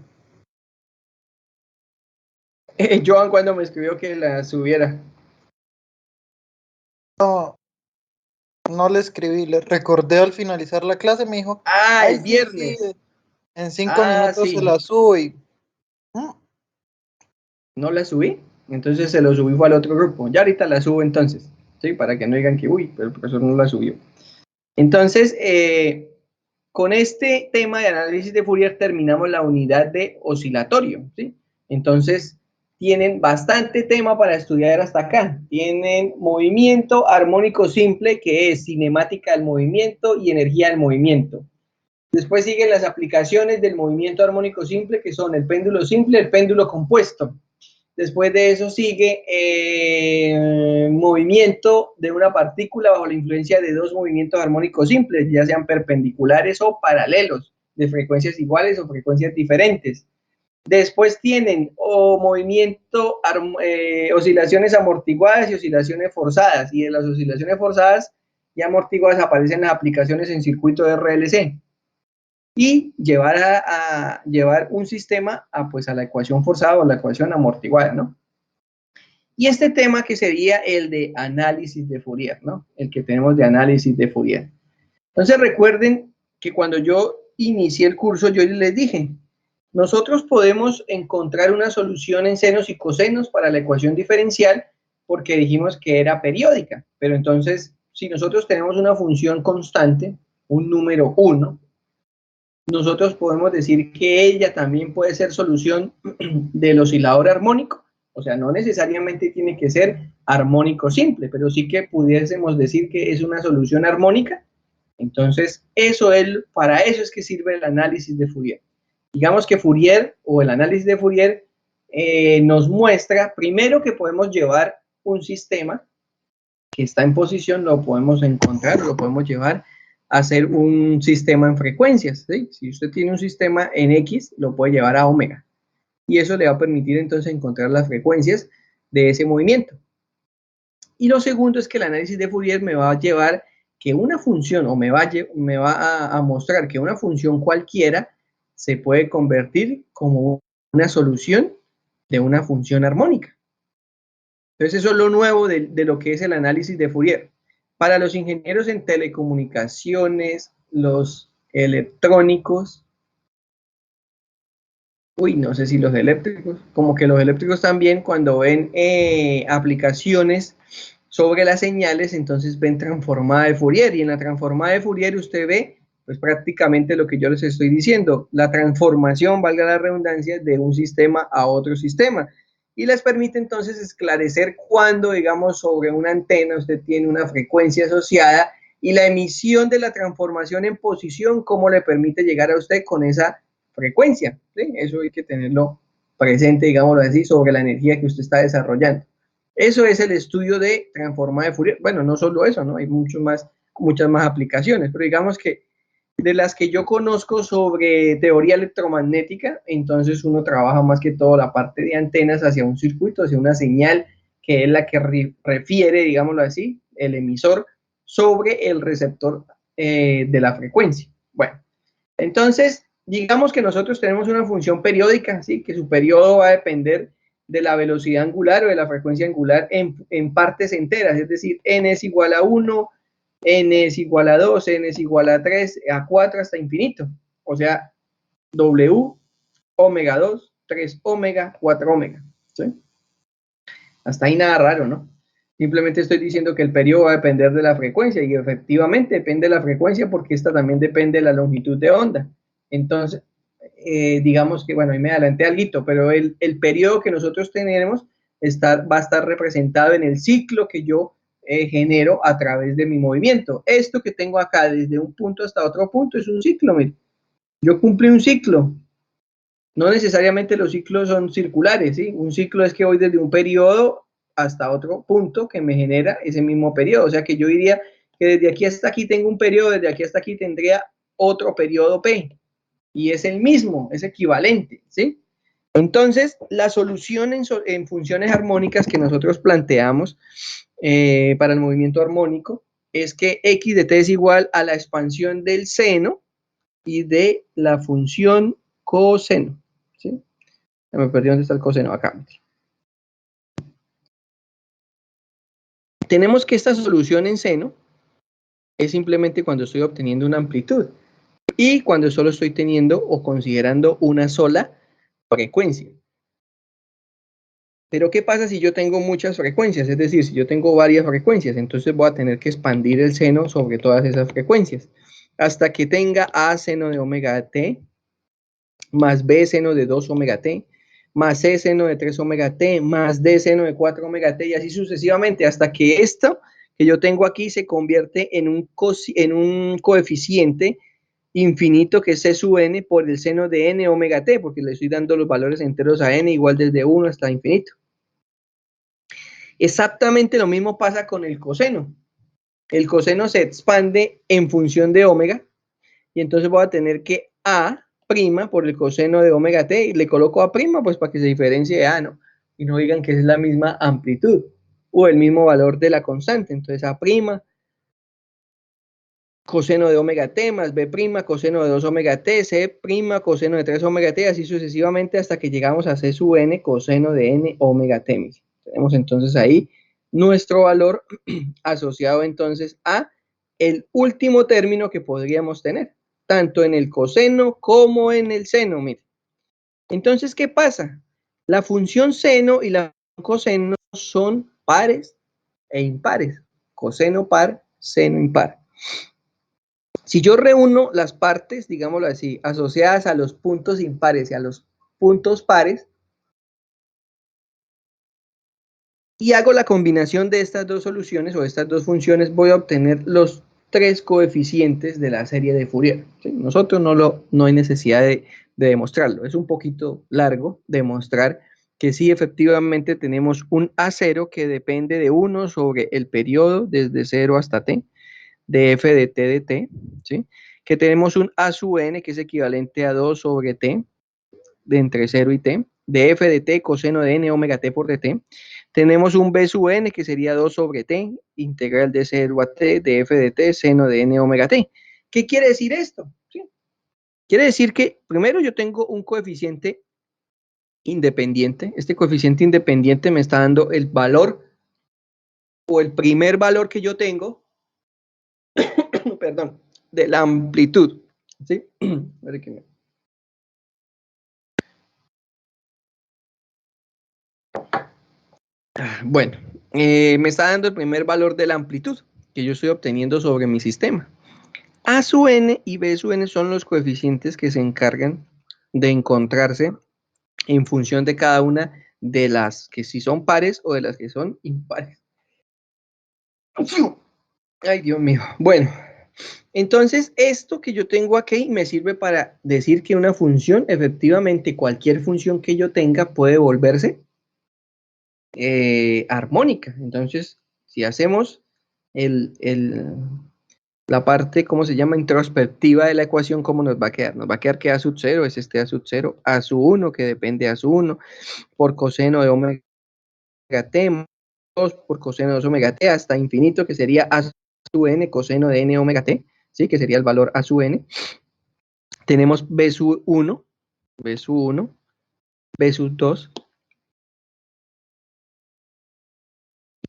Joan cuando me escribió que las subiera. No le escribí, le recordé al finalizar la clase, me dijo, Ah, ay, el sí, viernes. en 5 minutos Sí. se la subo y... No la subí, entonces se lo subí fue al otro grupo. Ya ahorita la subo entonces, ¿sí? Para que no digan que, uy, pero el profesor no la subió. Entonces, con este tema de análisis de Fourier terminamos la unidad de oscilatorio, ¿sí? Entonces, tienen bastante tema para estudiar hasta acá. Tienen movimiento armónico simple, que es cinemática del movimiento y energía del movimiento. Después siguen las aplicaciones del movimiento armónico simple, que son el péndulo simple y el péndulo compuesto. Después de eso sigue movimiento de una partícula bajo la influencia de dos movimientos armónicos simples, ya sean perpendiculares o paralelos, de frecuencias iguales o frecuencias diferentes. Después tienen oscilaciones amortiguadas y oscilaciones forzadas, y de las oscilaciones forzadas y amortiguadas aparecen las aplicaciones en circuito de RLC. Y llevar un sistema a la ecuación forzada o la ecuación amortiguada, ¿no? Y este tema que sería el de análisis de Fourier, ¿no? El que tenemos de análisis de Fourier. Entonces recuerden que cuando yo inicié el curso, yo les dije, nosotros podemos encontrar una solución en senos y cosenos para la ecuación diferencial porque dijimos que era periódica. Pero entonces, si nosotros tenemos una función constante, un número 1, nosotros podemos decir que ella también puede ser solución del oscilador armónico. O sea, no necesariamente tiene que ser armónico simple, pero sí que pudiésemos decir que es una solución armónica. Entonces, para eso es que sirve el análisis de Fourier. Digamos que Fourier o el análisis de Fourier nos muestra primero que podemos llevar un sistema que está en posición, lo podemos encontrar, lo podemos llevar a hacer un sistema en frecuencias, ¿sí? Si usted tiene un sistema en X, lo puede llevar a omega. Y eso le va a permitir entonces encontrar las frecuencias de ese movimiento. Y lo segundo es que el análisis de Fourier me va a llevar que una función, o me va a mostrar que una función cualquiera se puede convertir como una solución de una función armónica. Entonces eso es lo nuevo de lo que es el análisis de Fourier. Para los ingenieros en telecomunicaciones, los electrónicos, no sé si los eléctricos, como que los eléctricos también cuando ven aplicaciones sobre las señales, entonces ven transformada de Fourier, y en la transformada de Fourier usted ve pues prácticamente lo que yo les estoy diciendo, la transformación, valga la redundancia, de un sistema a otro sistema, y les permite entonces esclarecer cuando, digamos, sobre una antena usted tiene una frecuencia asociada, y la emisión de la transformación en posición, cómo le permite llegar a usted con esa frecuencia, ¿sí? Eso hay que tenerlo presente, digámoslo así, sobre la energía que usted está desarrollando. Eso es el estudio de transformada de Fourier. Bueno, no solo eso, ¿no? Hay muchas más aplicaciones, pero digamos que de las que yo conozco sobre teoría electromagnética, entonces uno trabaja más que todo la parte de antenas hacia un circuito, hacia una señal que es la que refiere, digámoslo así, el emisor sobre el receptor de la frecuencia. Bueno, entonces, digamos que nosotros tenemos una función periódica, ¿sí? Que su periodo va a depender de la velocidad angular o de la frecuencia angular en partes enteras, es decir, n es igual a 1, n es igual a 2, n es igual a 3, a 4 hasta infinito. O sea, w, omega 2, 3 omega, 4 omega. ¿Sí? Hasta ahí nada raro, ¿no? Simplemente estoy diciendo que el periodo va a depender de la frecuencia, y efectivamente depende de la frecuencia porque esta también depende de la longitud de onda. Entonces, digamos que, bueno, ahí me adelanté algo, pero el periodo que nosotros tenemos va a estar representado en el ciclo que yo genero a través de mi movimiento. Esto que tengo acá desde un punto hasta otro punto es un ciclo. Mire. Yo cumplí un ciclo. No necesariamente los ciclos son circulares, ¿sí? Un ciclo es que voy desde un periodo hasta otro punto que me genera ese mismo periodo. O sea que yo diría que desde aquí hasta aquí tengo un periodo, desde aquí hasta aquí tendría otro periodo P. Y es el mismo, es equivalente, ¿sí? Entonces, la solución en funciones armónicas que nosotros planteamos para el movimiento armónico es que x de t es igual a la expansión del seno y de la función coseno, ¿sí? Ya me perdí dónde está el coseno, acá. Tenemos que esta solución en seno es simplemente cuando estoy obteniendo una amplitud y cuando solo estoy teniendo o considerando una sola frecuencia. Pero ¿qué pasa si yo tengo muchas frecuencias? Es decir, si yo tengo varias frecuencias, entonces voy a tener que expandir el seno sobre todas esas frecuencias hasta que tenga A seno de omega t más B seno de 2 omega t más C seno de 3 omega t más D seno de 4 omega t y así sucesivamente hasta que esto que yo tengo aquí se convierte en un coeficiente infinito que es C sub n por el seno de n omega t, porque le estoy dando los valores enteros a n igual desde 1 hasta infinito. Exactamente lo mismo pasa con el coseno. El coseno se expande en función de omega y entonces voy a tener que A' por el coseno de omega t y le coloco A' pues para que se diferencie de A, ¿no? Y no digan que es la misma amplitud o el mismo valor de la constante. Entonces A' coseno de omega t más B', coseno de 2 omega t, C', coseno de 3 omega t, así sucesivamente hasta que llegamos a C sub n, coseno de n omega t. Tenemos entonces ahí nuestro valor asociado entonces a el último término que podríamos tener, tanto en el coseno como en el seno. Mire. Entonces, ¿qué pasa? La función seno y la coseno son pares e impares. Coseno par, seno impar. Si yo reúno las partes, digámoslo así, asociadas a los puntos impares y a los puntos pares, y hago la combinación de estas dos soluciones o de estas dos funciones, voy a obtener los tres coeficientes de la serie de Fourier. ¿Sí? Nosotros no hay necesidad de de demostrarlo. Es un poquito largo demostrar que sí, efectivamente tenemos un A0 que depende de 1 sobre el periodo desde 0 hasta t, de f de t de t, ¿sí? Que tenemos un A sub n que es equivalente a 2 sobre t, de entre 0 y t, de f de t coseno de n omega t por dt. Tenemos un b sub n que sería 2 sobre t, integral de 0 a t, de f de t, seno de n omega t. ¿Qué quiere decir esto? ¿Sí? Quiere decir que primero yo tengo un coeficiente independiente. Este coeficiente independiente me está dando el valor o el primer valor que yo tengo, perdón, de la amplitud. ¿Sí? Bueno, me está dando el primer valor de la amplitud que yo estoy obteniendo sobre mi sistema. A sub n y b sub n son los coeficientes que se encargan de encontrarse en función de cada una de las que si son pares o de las que son impares. Ay, Dios mío. Bueno, entonces esto que yo tengo aquí me sirve para decir que una función, efectivamente, cualquier función que yo tenga puede volverse armónica. Entonces, si hacemos la parte, ¿cómo se llama? Introspectiva de la ecuación, ¿cómo nos va a quedar? Nos va a quedar que A sub 0 es este A sub 0, A sub 1, que depende de A sub 1, por coseno de omega t, 2 por coseno de 2 omega t, hasta infinito, que sería A sub n coseno de n omega t, ¿sí? Que sería el valor A sub n. Tenemos B sub 1, B sub 1, B sub 2,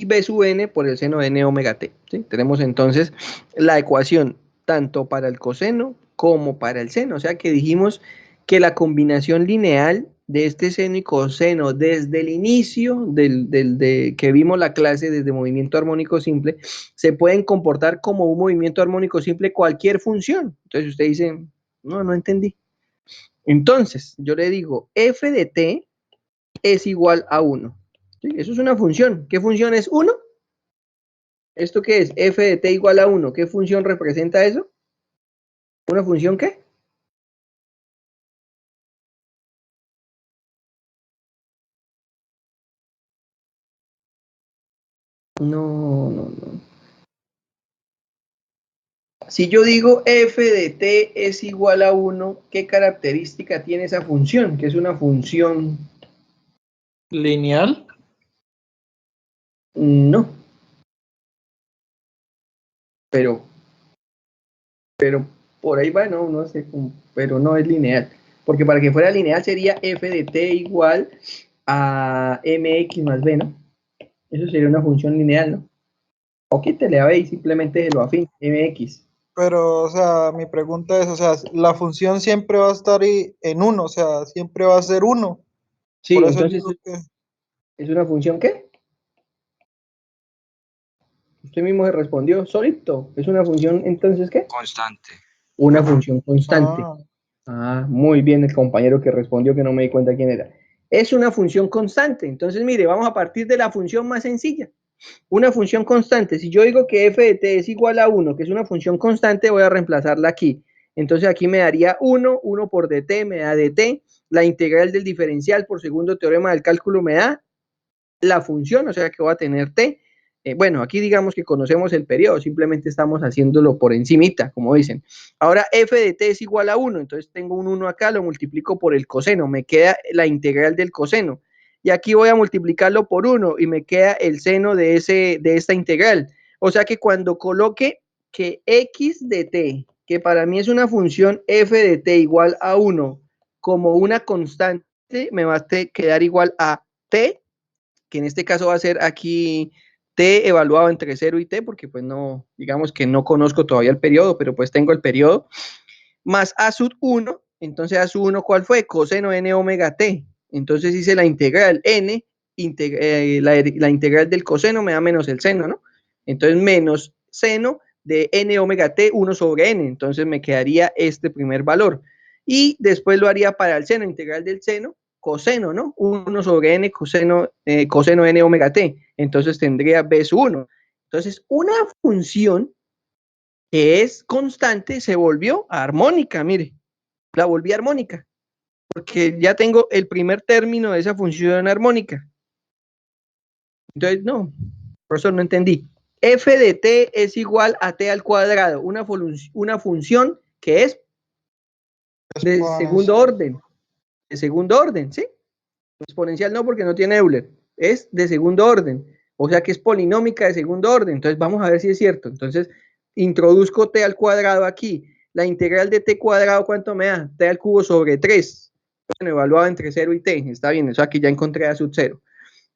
y B sub n por el seno de n omega t. ¿Sí? Tenemos entonces la ecuación tanto para el coseno como para el seno. O sea que dijimos que la combinación lineal de este seno y coseno desde el inicio de que vimos la clase desde movimiento armónico simple, se pueden comportar como un movimiento armónico simple cualquier función. Entonces usted dice, no entendí. Entonces yo le digo, f de t es igual a 1. ¿Sí? Eso es una función. ¿Qué función es 1? ¿Esto qué es? F de t igual a 1. ¿Qué función representa eso? ¿Una función qué? No. Si yo digo f de t es igual a 1, ¿qué característica tiene esa función? Que es una función ¿Lineal? No. Pero por ahí va, no sé cómo, pero no es lineal. Porque para que fuera lineal sería f de t igual a mx más b, ¿no? Eso sería una función lineal, ¿no? O quítele a b y simplemente se lo afín, mx. Pero, o sea, mi pregunta es, o sea, la función siempre va a estar en 1, o sea, siempre va a ser 1. Sí, Por eso entonces digo que... ¿es una función qué? Usted mismo se respondió solito. ¿Es una función entonces qué? Constante. Una función constante. Ah, Muy bien el compañero que respondió, que no me di cuenta quién era. Es una función constante. Entonces, mire, vamos a partir de la función más sencilla. Una función constante. Si yo digo que f de t es igual a 1, que es una función constante, voy a reemplazarla aquí. Entonces aquí me daría 1 por dt me da dt. La integral del diferencial por segundo teorema del cálculo me da la función, o sea que voy a tener t. Bueno, aquí digamos que conocemos el periodo, simplemente estamos haciéndolo por encimita, como dicen. Ahora f de t es igual a 1, entonces tengo un 1 acá, lo multiplico por el coseno, me queda la integral del coseno. Y aquí voy a multiplicarlo por 1 y me queda el seno de esta integral. O sea que cuando coloque que x de t, que para mí es una función f de t igual a 1, como una constante, me va a quedar igual a t, que en este caso va a ser aquí t evaluado entre 0 y t, porque pues no, digamos que no conozco todavía el periodo, pero pues tengo el periodo, más a sub 1, entonces a sub 1, ¿cuál fue? Coseno n omega t, entonces hice la integral n, la integral del coseno me da menos el seno, ¿no? Entonces menos seno de n omega t 1 sobre n, entonces me quedaría este primer valor. Y después lo haría para el seno, integral del seno, coseno, ¿no? 1 sobre n coseno n omega t. Entonces tendría b sub 1. Entonces, una función que es constante se volvió armónica, mire. La volví armónica. porque ya tengo el primer término de esa función armónica. Entonces, no, por eso no entendí. F de t es igual a t al cuadrado, una función que es de segundo orden. De segundo orden, ¿sí? Exponencial no, porque no tiene Euler. Es de segundo orden. O sea que es polinómica de segundo orden. Entonces vamos a ver si es cierto. Entonces introduzco t al cuadrado aquí. La integral de t cuadrado, ¿cuánto me da? T al cubo sobre 3. Bueno, evaluado entre 0 y t. Está bien, eso aquí ya encontré a sub 0.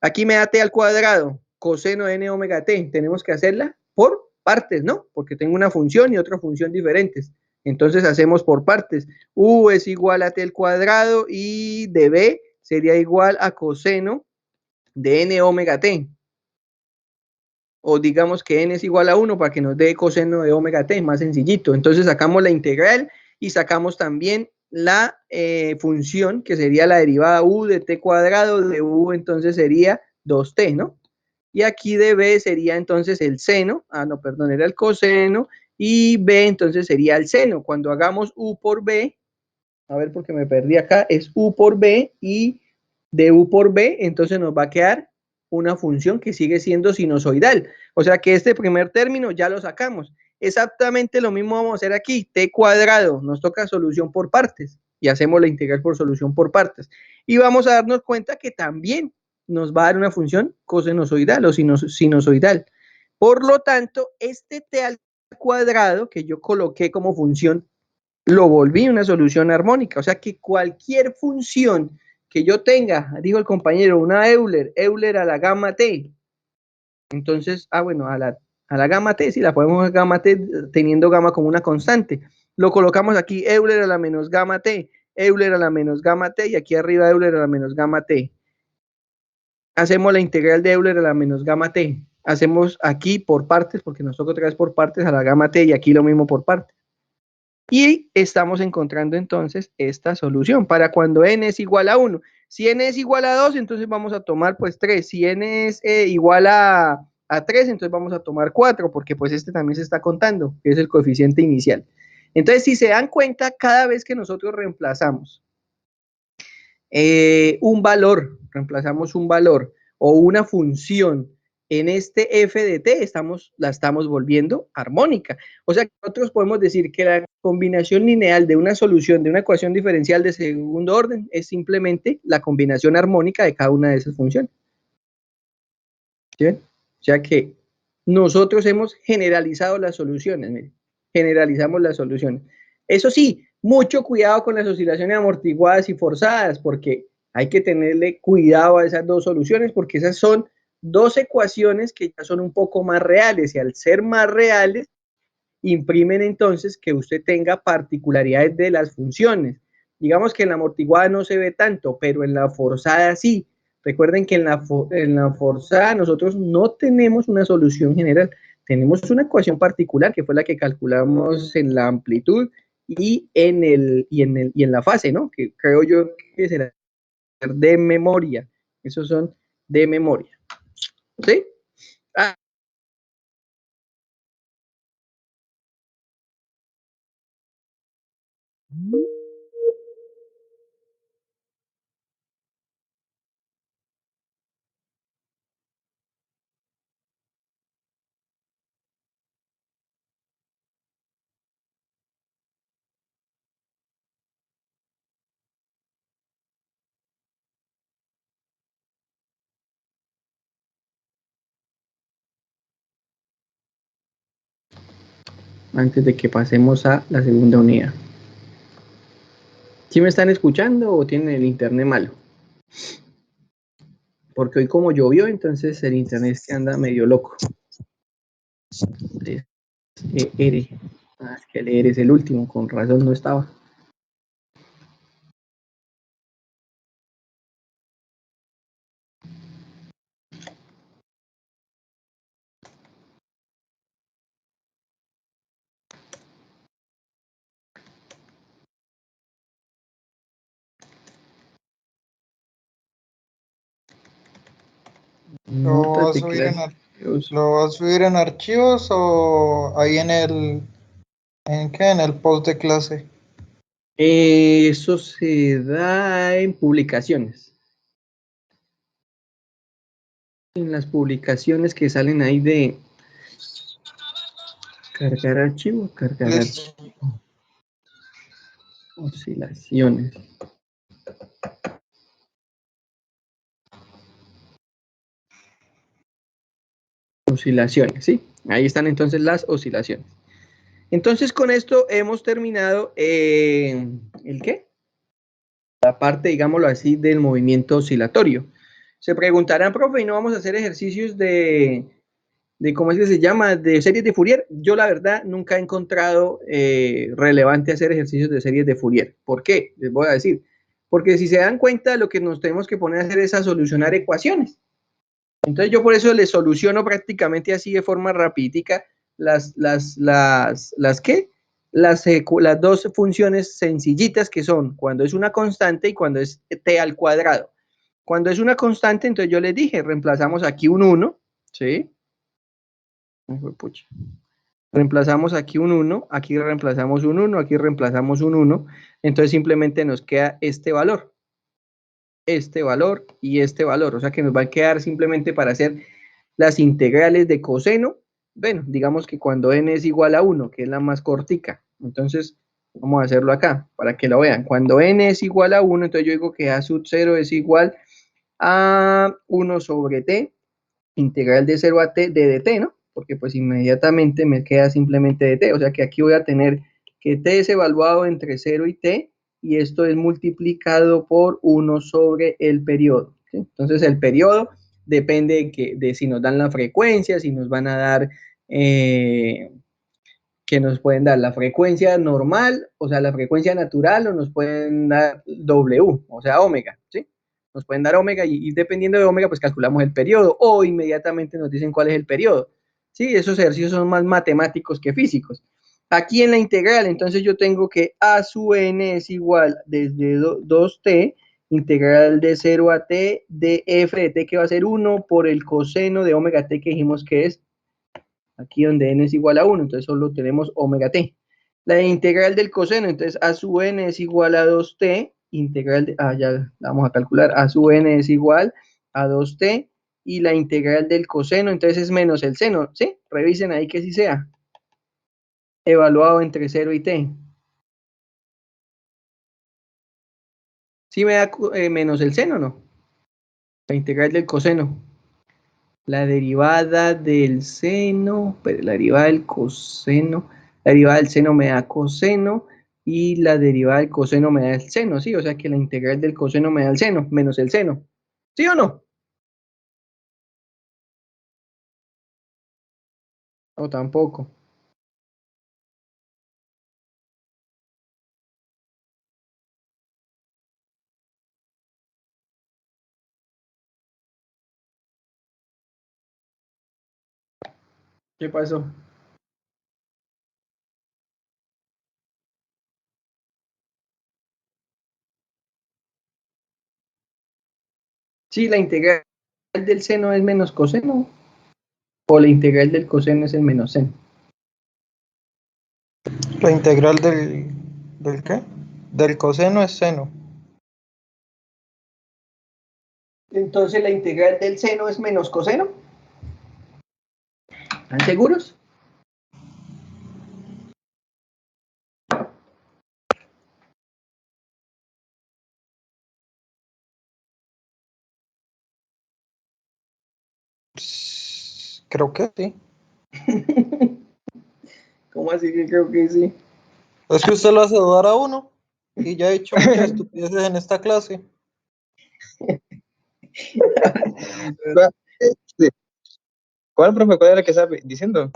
Aquí me da t al cuadrado, coseno de n omega t. Tenemos que hacerla por partes, ¿no? Porque tengo una función y otra función diferentes. Entonces hacemos por partes. U es igual a t al cuadrado y de b sería igual a coseno de n omega t. O digamos que n es igual a 1 para que nos dé coseno de omega t, más sencillito. Entonces sacamos la integral y sacamos también la función que sería la derivada u de t cuadrado, de u entonces sería 2t, ¿no? Y aquí de b sería entonces el seno, no, perdón, era el coseno, y b entonces sería el seno. Cuando hagamos u por b, a ver porque me perdí acá, es u por b y de u por b, entonces nos va a quedar una función que sigue siendo sinusoidal. O sea que este primer término ya lo sacamos. Exactamente lo mismo vamos a hacer aquí, t cuadrado, nos toca solución por partes y hacemos la integral por solución por partes. Y vamos a darnos cuenta que también nos va a dar una función cosenosoidal o sinusoidal. Por lo tanto, este t al cuadrado que yo coloqué como función lo volví una solución armónica. O sea que cualquier función que yo tenga, dijo el compañero, una Euler a la gamma t. Entonces, bueno, a la gamma t, si la podemos gamma t teniendo gamma como una constante. Lo colocamos aquí, Euler a la menos gamma t, Euler a la menos gamma t, y aquí arriba Euler a la menos gamma t. Hacemos la integral de Euler a la menos gamma t. Hacemos aquí por partes, porque nos toca otra vez por partes a la gamma t, y aquí lo mismo por partes. Y estamos encontrando entonces esta solución para cuando n es igual a 1. Si n es igual a 2, entonces vamos a tomar pues 3. Si n es igual a 3, entonces vamos a tomar 4, porque pues este también se está contando, que es el coeficiente inicial. Entonces, si se dan cuenta, cada vez que nosotros reemplazamos reemplazamos un valor o una función en este f de t, la estamos volviendo armónica. O sea, nosotros podemos decir que la combinación lineal de una solución de una ecuación diferencial de segundo orden es simplemente la combinación armónica de cada una de esas funciones. ¿Sí ven? O sea que nosotros hemos generalizado las soluciones, miren, generalizamos las soluciones. Eso sí, mucho cuidado con las oscilaciones amortiguadas y forzadas, porque hay que tenerle cuidado a esas dos soluciones, porque esas son dos ecuaciones que ya son un poco más reales, y al ser más reales, imprimen entonces que usted tenga particularidades de las funciones. Digamos que en la amortiguada no se ve tanto, pero en la forzada sí. Recuerden que en la forzada nosotros no tenemos una solución general, tenemos una ecuación particular que fue la que calculamos en la amplitud y en la fase, ¿no? Que creo yo que será de memoria. Esos son de memoria. ¿Sí? Antes de que pasemos a la segunda unidad. ¿Sí me están escuchando o tienen el internet malo? Porque hoy como llovió, entonces el internet es que anda medio loco. Es que el ER es el último, con razón no estaba. ¿Lo vas a subir en archivos o ahí en el post de clase? Eso se da en publicaciones. En las publicaciones que salen ahí de cargar archivo, cargar Listo. archivo. Oscilaciones. Oscilaciones, ¿sí? Ahí están entonces las oscilaciones. Entonces con esto hemos terminado ¿el qué? La parte, digámoslo así, del movimiento oscilatorio. Se preguntarán, profe, ¿y no vamos a hacer ejercicios de cómo es que se llama, de series de Fourier? Yo la verdad nunca he encontrado relevante hacer ejercicios de series de Fourier. ¿Por qué? Les voy a decir. Porque si se dan cuenta, lo que nos tenemos que poner a hacer es a solucionar ecuaciones. Entonces yo por eso les soluciono prácticamente así de forma rapidítica las ¿qué? Las dos funciones sencillitas que son cuando es una constante y cuando es t al cuadrado. Cuando es una constante, entonces yo les dije, reemplazamos aquí un 1, ¿sí? Reemplazamos aquí un 1, aquí reemplazamos un 1, aquí reemplazamos un 1, entonces simplemente nos queda este valor y este valor, o sea que nos va a quedar simplemente para hacer las integrales de coseno. Bueno, digamos que cuando n es igual a 1, que es la más cortica, entonces vamos a hacerlo acá para que lo vean. Cuando n es igual a 1, entonces yo digo que a sub 0 es igual a 1 sobre t, integral de 0 a t de dt, ¿no? Porque pues inmediatamente me queda simplemente dt, o sea que aquí voy a tener que t es evaluado entre 0 y t, y esto es multiplicado por 1 sobre el periodo, ¿sí? Entonces el periodo depende de si nos dan la frecuencia, si nos van a dar, que nos pueden dar la frecuencia normal, o sea, la frecuencia natural, o nos pueden dar W, o sea, omega, ¿sí? Nos pueden dar omega y dependiendo de omega, pues calculamos el periodo, o inmediatamente nos dicen cuál es el periodo, ¿sí? Esos ejercicios son más matemáticos que físicos. Aquí en la integral, entonces yo tengo que a sub n es igual desde 2t, integral de 0 a t de f de t, que va a ser 1 por el coseno de omega t, que dijimos que es aquí donde n es igual a 1, entonces solo tenemos omega t. La integral del coseno, entonces a sub n es igual a 2t, integral de, ya la vamos a calcular, a sub n es igual a 2t, y la integral del coseno, entonces es menos el seno, ¿sí? Revisen ahí que sí sea. Evaluado entre 0 y t. ¿Sí me da menos el seno o no? La integral del coseno. La derivada del seno, pero la derivada del coseno, la derivada del seno me da coseno y la derivada del coseno me da el seno, ¿sí? O sea que la integral del coseno me da el seno, menos el seno. ¿Sí o no? O tampoco. ¿Qué pasó? Sí, la integral del seno es menos coseno, o la integral del coseno es el menos seno. La integral ¿del qué? Del coseno es seno. Entonces la integral del seno es menos coseno. ¿Están seguros? Creo que sí. ¿Cómo así que creo que sí? Es que usted lo hace dudar a uno. Y ya he hecho muchas estupideces en esta clase. Sí. ¿Cuál, profe? ¿Cuál era la que estaba diciendo?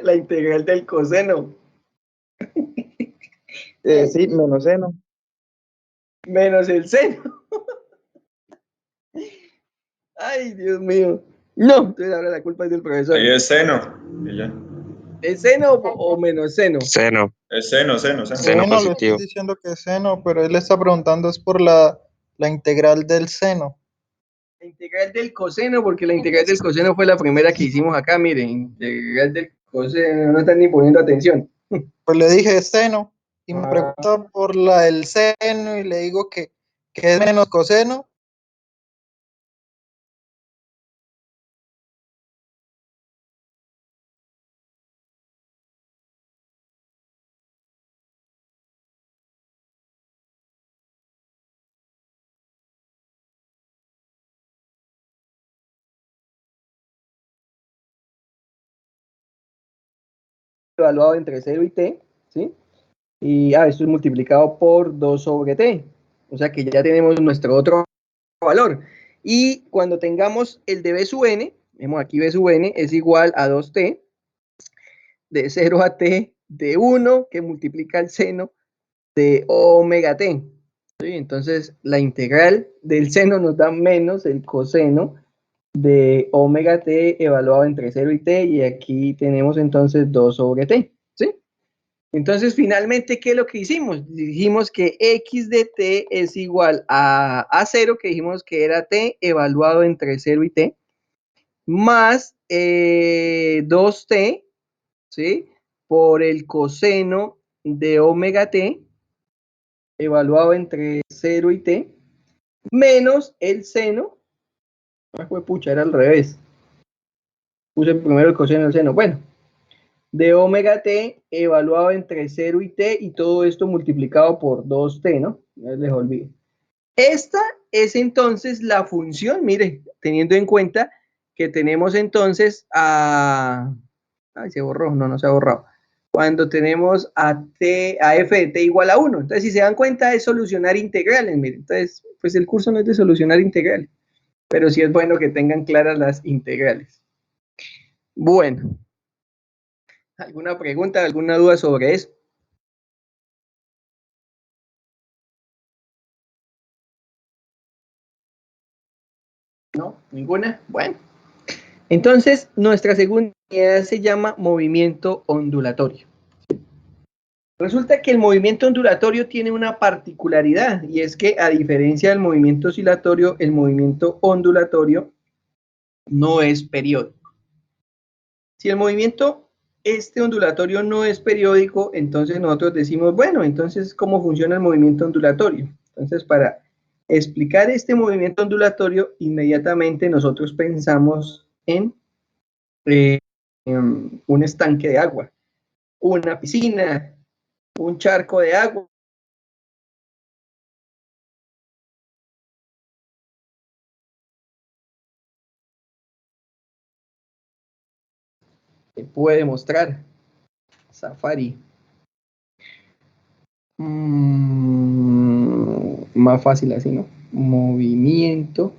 La integral del coseno. Sí, menos seno. Menos el seno. Ay, Dios mío. No, entonces ahora la culpa es del profesor. Ahí es seno. Y ya. ¿Es seno o menos seno? Seno, Es seno. seno Seno, le estoy positivo. diciendo que es seno, pero él está preguntando es por la integral del seno. La integral del coseno, porque la integral del coseno fue la primera que hicimos acá, miren. Integral del coseno, no están ni poniendo atención. Pues le dije seno y me pregunta por la del seno y le digo que es menos coseno. Evaluado entre 0 y t, ¿sí? Y esto es multiplicado por 2 sobre t. O sea que ya tenemos nuestro otro valor. Y cuando tengamos el de b sub n, vemos aquí b sub n es igual a 2t, de 0 a t, de 1, que multiplica el seno de omega t. ¿Sí? Entonces, la integral del seno nos da menos el coseno de omega t evaluado entre 0 y t, y aquí tenemos entonces 2 sobre t. ¿Sí? Entonces, finalmente, ¿qué es lo que hicimos? Dijimos que x de t es igual a 0, que dijimos que era t evaluado entre 0 y t, más 2t, ¿sí? Por el coseno de omega t evaluado entre 0 y t, menos el seno. Pucha, era al revés. Puse primero el coseno del seno. Bueno, de omega t evaluado entre 0 y t, y todo esto multiplicado por 2t, ¿no? No les olvide. Esta es entonces la función, mire, teniendo en cuenta que tenemos entonces a... Ay, se borró, no se ha borrado. Cuando tenemos a f de t igual a 1. Entonces, si se dan cuenta, es solucionar integrales, mire. Entonces, pues el curso no es de solucionar integrales, pero sí es bueno que tengan claras las integrales. Bueno. ¿Alguna pregunta, alguna duda sobre eso? ¿No? ¿Ninguna? Bueno. Entonces, nuestra segunda unidad se llama movimiento ondulatorio. Resulta que el movimiento ondulatorio tiene una particularidad, y es que, a diferencia del movimiento oscilatorio, el movimiento ondulatorio no es periódico. Si el movimiento ondulatorio no es periódico, entonces nosotros decimos, bueno, entonces, ¿cómo funciona el movimiento ondulatorio? Entonces, para explicar este movimiento ondulatorio, inmediatamente nosotros pensamos en un estanque de agua, una piscina, un charco de agua. Se puede mostrar. Safari. Más fácil así, ¿no? Movimiento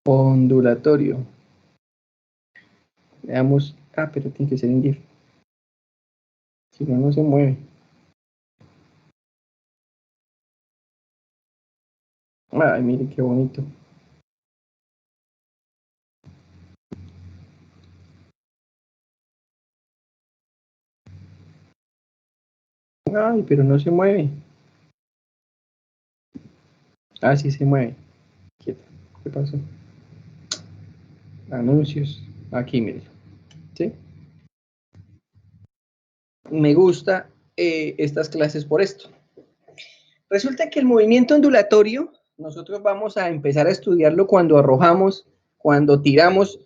ondulatorio. Veamos. Pero tiene que ser en GIF. Si no, no se mueve. Ay, mire qué bonito. Ay, pero no se mueve. Ah, sí se mueve. Quieto. ¿Qué pasó? Anuncios. Aquí, mire. ¿Sí? Me gusta estas clases por esto. Resulta que el movimiento ondulatorio, nosotros vamos a empezar a estudiarlo cuando arrojamos, cuando tiramos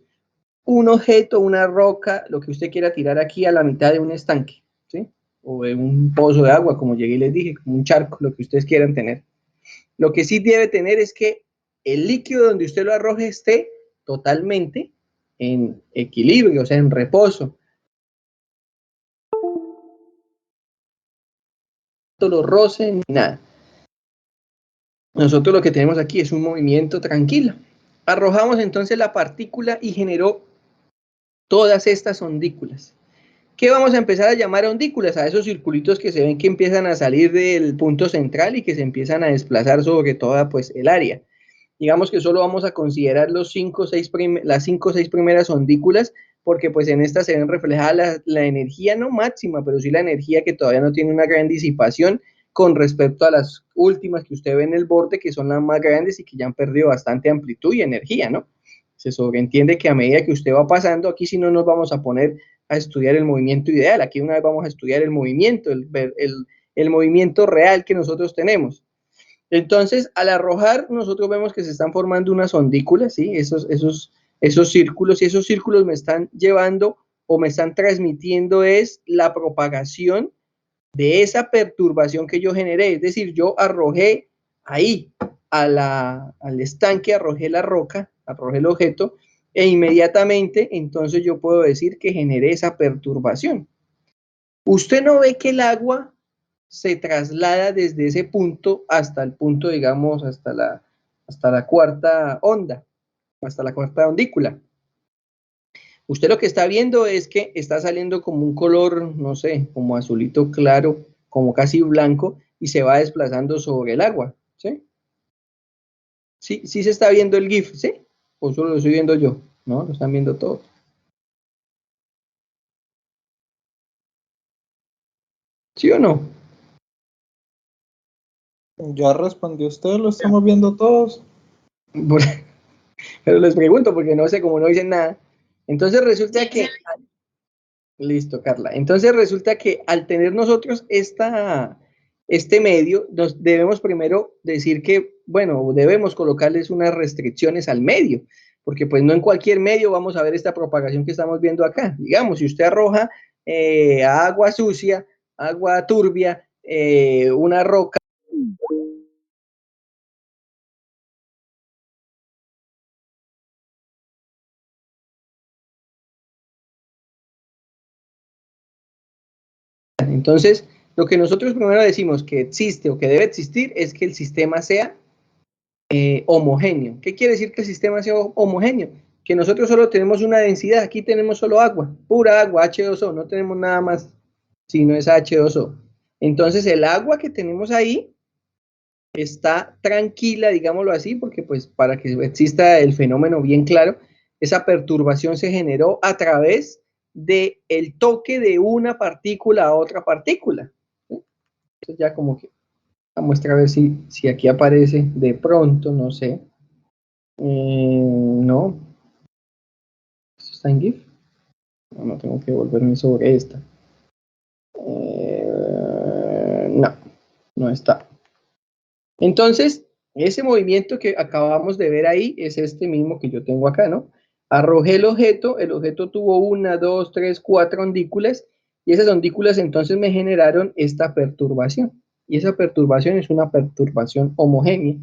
un objeto, una roca, lo que usted quiera tirar aquí a la mitad de un estanque, ¿sí? O de un pozo de agua, como llegué y les dije, como un charco, lo que ustedes quieran tener. Lo que sí debe tener es que el líquido donde usted lo arroje esté totalmente en equilibrio, o sea, en reposo. No lo rocen, nada. Nosotros lo que tenemos aquí es un movimiento tranquilo. Arrojamos entonces la partícula y generó todas estas ondículas. ¿Qué vamos a empezar a llamar ondículas? A esos circulitos que se ven que empiezan a salir del punto central y que se empiezan a desplazar sobre toda pues el área. Digamos que solo vamos a considerar las 5 o 6 primeras ondículas, porque pues en estas se ven reflejada la energía no máxima, pero sí la energía que todavía no tiene una gran disipación con respecto a las últimas que usted ve en el borde, que son las más grandes y que ya han perdido bastante amplitud y energía, ¿no? Se sobreentiende que a medida que usted va pasando, aquí sí no nos vamos a poner a estudiar el movimiento ideal, aquí una vez vamos a estudiar el movimiento, el movimiento real que nosotros tenemos. Entonces, al arrojar, nosotros vemos que se están formando unas ondículas, ¿sí? Esos círculos, y esos círculos me están llevando o me están transmitiendo es la propagación de esa perturbación que yo generé. Es decir, yo arrojé ahí al estanque, arrojé la roca, arrojé el objeto, e inmediatamente entonces yo puedo decir que generé esa perturbación. Usted no ve que el agua se traslada desde ese punto hasta el punto, digamos, hasta la cuarta onda, hasta la cuarta ondícula. Usted lo que está viendo es que está saliendo como un color, no sé, como azulito claro, como casi blanco, y se va desplazando sobre el agua, ¿sí? Sí, sí se está viendo el GIF, ¿sí? O solo lo estoy viendo yo, ¿no? Lo están viendo todos. ¿Sí o no? Ya respondió usted, lo estamos viendo todos. Pero les pregunto porque no sé, como no dicen nada. Entonces resulta que... Listo, Carla. Entonces resulta que al tener nosotros este medio, nos debemos primero decir que, bueno, debemos colocarles unas restricciones al medio, porque pues no en cualquier medio vamos a ver esta propagación que estamos viendo acá. Digamos, si usted arroja agua sucia, agua turbia, una roca, entonces lo que nosotros primero decimos que existe o que debe existir es que el sistema sea homogéneo. ¿Qué quiere decir que el sistema sea homogéneo? Que nosotros solo tenemos una densidad, aquí tenemos solo agua, pura agua, H2O, no tenemos nada más, sino es H2O. Entonces el agua que tenemos ahí está tranquila, digámoslo así, porque pues para que exista el fenómeno bien claro, esa perturbación se generó a través del toque de una partícula a otra partícula. ¿Sí? Entonces ya como que vamos a ver si aquí aparece de pronto, no sé. No. ¿Esto está en GIF? No, tengo que volverme sobre esta. No, no está. Entonces, ese movimiento que acabamos de ver ahí es este mismo que yo tengo acá, ¿no? Arrojé el objeto tuvo 1, 2, 3, 4 ondículas, y esas ondículas entonces me generaron esta perturbación. Y esa perturbación es una perturbación homogénea.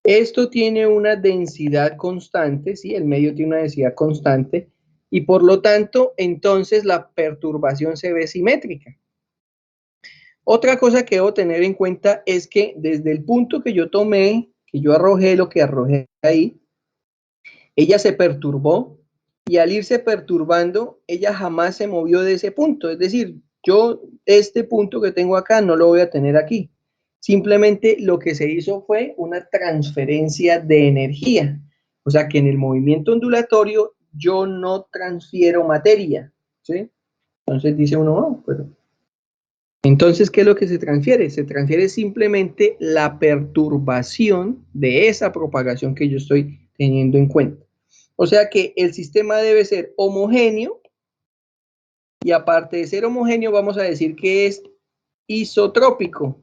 Esto tiene una densidad constante, ¿sí? El medio tiene una densidad constante, y por lo tanto, entonces la perturbación se ve simétrica. Otra cosa que debo tener en cuenta es que desde el punto que yo tomé, que yo arrojé lo que arrojé ahí, ella se perturbó, y al irse perturbando, ella jamás se movió de ese punto. Es decir, yo este punto que tengo acá no lo voy a tener aquí. Simplemente lo que se hizo fue una transferencia de energía. O sea que en el movimiento ondulatorio yo no transfiero materia, ¿sí? Entonces dice uno, oh, pero... Entonces, ¿qué es lo que se transfiere? Se transfiere simplemente la perturbación de esa propagación que yo estoy teniendo en cuenta. O sea que el sistema debe ser homogéneo, y aparte de ser homogéneo vamos a decir que es isotrópico.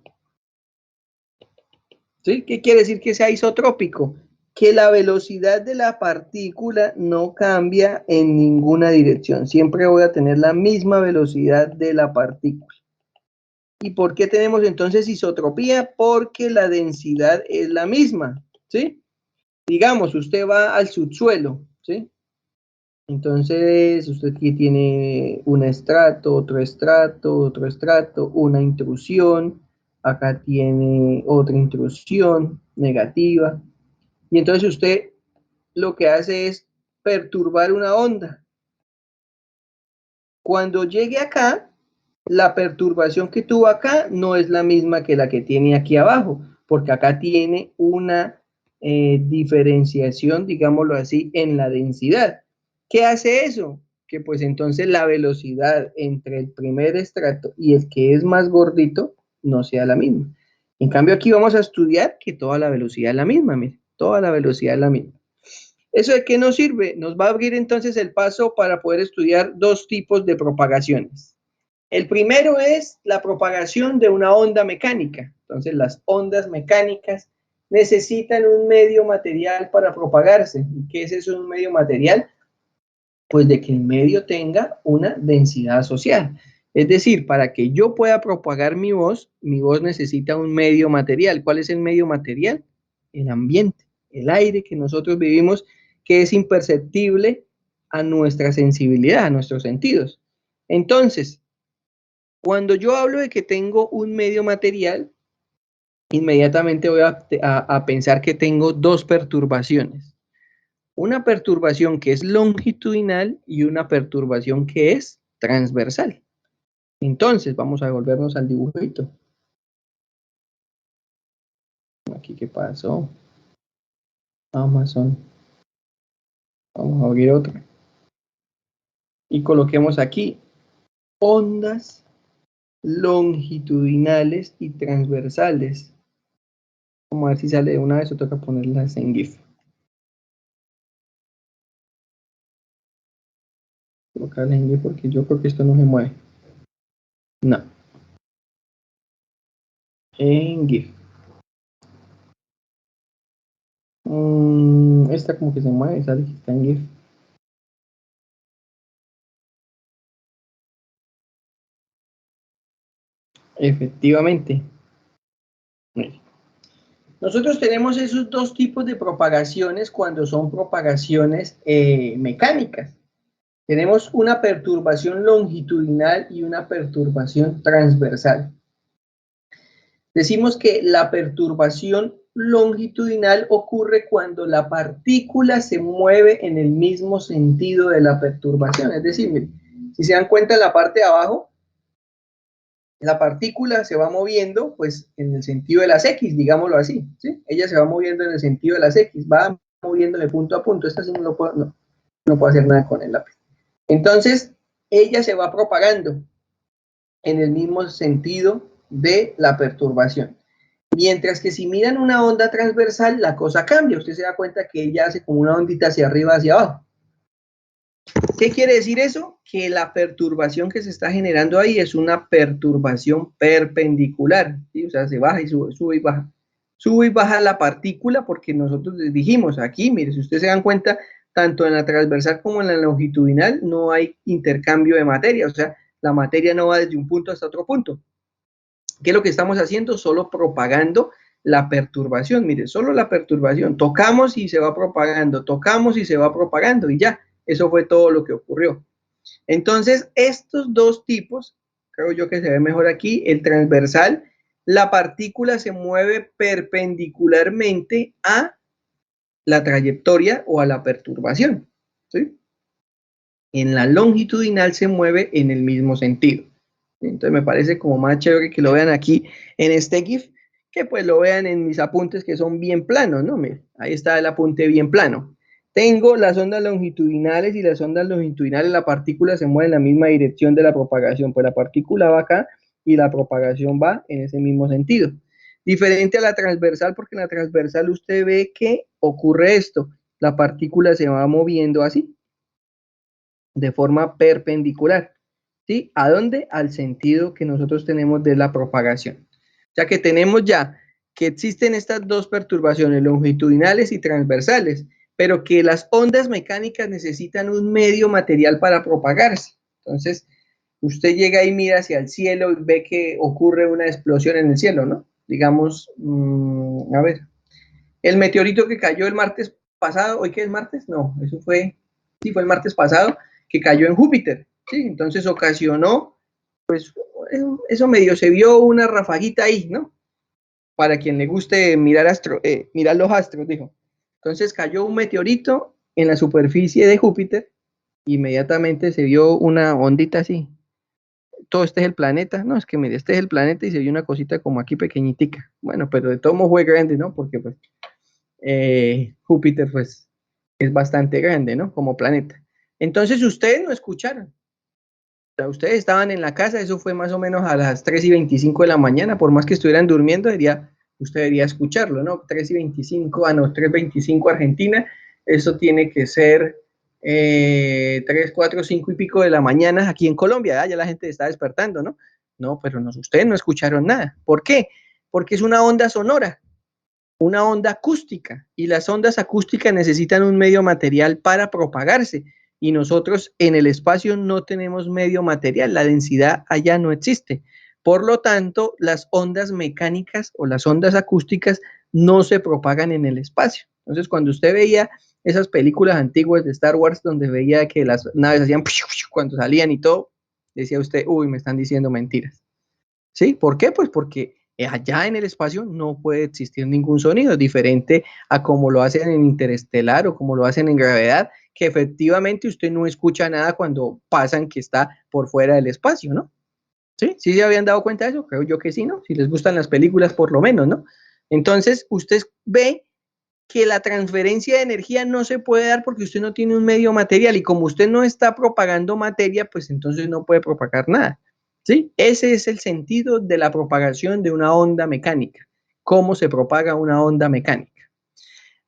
¿Sí? ¿Qué quiere decir que sea isotrópico? Que la velocidad de la partícula no cambia en ninguna dirección. Siempre voy a tener la misma velocidad de la partícula. ¿Y por qué tenemos entonces isotropía? Porque la densidad es la misma, ¿sí? Digamos, usted va al subsuelo, ¿sí? Entonces, usted aquí tiene un estrato, otro estrato, otro estrato, una intrusión, acá tiene otra intrusión negativa, y entonces usted lo que hace es perturbar una onda. Cuando llegue acá, la perturbación que tuvo acá no es la misma que la que tiene aquí abajo, porque acá tiene una diferenciación, digámoslo así, en la densidad. ¿Qué hace eso? Que pues entonces la velocidad entre el primer estrato y el que es más gordito no sea la misma. En cambio aquí vamos a estudiar que toda la velocidad es la misma, mire, toda la velocidad es la misma. ¿Eso de qué nos sirve? Nos va a abrir entonces el paso para poder estudiar dos tipos de propagaciones. El primero es la propagación de una onda mecánica. Entonces, las ondas mecánicas necesitan un medio material para propagarse. ¿Y qué es eso, un medio material? Pues de que el medio tenga una densidad social. Es decir, para que yo pueda propagar mi voz necesita un medio material. ¿Cuál es el medio material? El ambiente, el aire que nosotros vivimos, que es imperceptible a nuestra sensibilidad, a nuestros sentidos. Entonces, cuando yo hablo de que tengo un medio material, inmediatamente voy a pensar que tengo dos perturbaciones. Una perturbación que es longitudinal y una perturbación que es transversal. Entonces, vamos a volvernos al dibujito. Aquí, ¿qué pasó? Amazon. Vamos a abrir otra. Y coloquemos aquí ondas longitudinales y transversales. Vamos a ver si sale de una vez o toca ponerlas en GIF. Colocarlas en GIF porque yo creo que esto no se mueve. No. En GIF. Esta como que se mueve, sale que está en GIF. Efectivamente. Nosotros tenemos esos dos tipos de propagaciones cuando son propagaciones mecánicas. Tenemos una perturbación longitudinal y una perturbación transversal. Decimos que la perturbación longitudinal ocurre cuando la partícula se mueve en el mismo sentido de la perturbación. Es decir, miren, si se dan cuenta en la parte de abajo, la partícula se va moviendo pues en el sentido de las X, digámoslo así, ¿sí? Ella se va moviendo en el sentido de las X, va moviendo de punto a punto. Esta sí no puedo hacer nada con el lápiz. Entonces, ella se va propagando en el mismo sentido de la perturbación. Mientras que si miran una onda transversal, la cosa cambia. Usted se da cuenta que ella hace como una ondita hacia arriba, hacia abajo. ¿Qué quiere decir eso? Que la perturbación que se está generando ahí es una perturbación perpendicular, ¿sí? O sea, se baja y sube, sube y baja. Sube y baja la partícula porque nosotros les dijimos aquí, mire, si ustedes se dan cuenta, tanto en la transversal como en la longitudinal no hay intercambio de materia, o sea, la materia no va desde un punto hasta otro punto. ¿Qué es lo que estamos haciendo? Solo propagando la perturbación, mire, solo la perturbación. Tocamos y se va propagando, tocamos y se va propagando y ya. Eso fue todo lo que ocurrió. Entonces, estos dos tipos, creo yo que se ve mejor aquí, el transversal, la partícula se mueve perpendicularmente a la trayectoria o a la perturbación, ¿sí? En la longitudinal se mueve en el mismo sentido. Entonces me parece como más chévere que lo vean aquí en este GIF, que pues lo vean en mis apuntes que son bien planos, ¿no? Miren, ahí está el apunte bien plano. Tengo las ondas longitudinales y las ondas longitudinales, la partícula se mueve en la misma dirección de la propagación, pues la partícula va acá y la propagación va en ese mismo sentido. Diferente a la transversal, porque en la transversal usted ve que ocurre esto, la partícula se va moviendo así, de forma perpendicular, ¿sí? ¿A dónde? Al sentido que nosotros tenemos de la propagación. O sea que tenemos ya que existen estas dos perturbaciones longitudinales y transversales, pero que las ondas mecánicas necesitan un medio material para propagarse. Entonces, usted llega y mira hacia el cielo y ve que ocurre una explosión en el cielo, ¿no? Digamos, a ver, el meteorito que cayó el martes pasado, ¿hoy qué es martes? No, eso fue, sí, fue el martes pasado, que cayó en Júpiter, ¿sí? Entonces ocasionó, pues, eso medio se vio una rafaguita ahí, ¿no? Para quien le guste mirar, mirar los astros, dijo. Entonces cayó un meteorito en la superficie de Júpiter, inmediatamente se vio una ondita así. Todo este es el planeta, no, es que mire, este es el planeta y se vio una cosita como aquí pequeñitica. Bueno, pero de todo modo fue grande, ¿no? Porque pues Júpiter pues es bastante grande, ¿no? Como planeta. Entonces ustedes no escucharon. O sea, ustedes estaban en la casa, eso fue más o menos a las 3:25 de la mañana, por más que estuvieran durmiendo, usted debería escucharlo, ¿no? 3:25, no, 3:25 Argentina, Eso tiene que ser 3, 4, 5 y pico de la mañana aquí en Colombia. Ya la gente está despertando, ¿no? No, pero ustedes no escucharon nada. ¿Por qué? Porque es una onda sonora, una onda acústica, y las ondas acústicas necesitan un medio material para propagarse, y nosotros en el espacio no tenemos medio material, la densidad allá no existe. Por lo tanto, las ondas mecánicas o las ondas acústicas no se propagan en el espacio. Entonces, cuando usted veía esas películas antiguas de Star Wars donde veía que las naves hacían cuando salían y todo, decía usted, uy, me están diciendo mentiras. ¿Sí? ¿Por qué? Pues porque allá en el espacio no puede existir ningún sonido, diferente a como lo hacen en interestelar o como lo hacen en gravedad, que efectivamente usted no escucha nada cuando pasan que está por fuera del espacio, ¿no? ¿Sí? ¿Sí se habían dado cuenta de eso? Creo yo que sí, ¿no? Si les gustan las películas, por lo menos, ¿no? Entonces, usted ve que la transferencia de energía no se puede dar porque usted no tiene un medio material, y como usted no está propagando materia, pues entonces no puede propagar nada. ¿Sí? Ese es el sentido de la propagación de una onda mecánica. ¿Cómo se propaga una onda mecánica?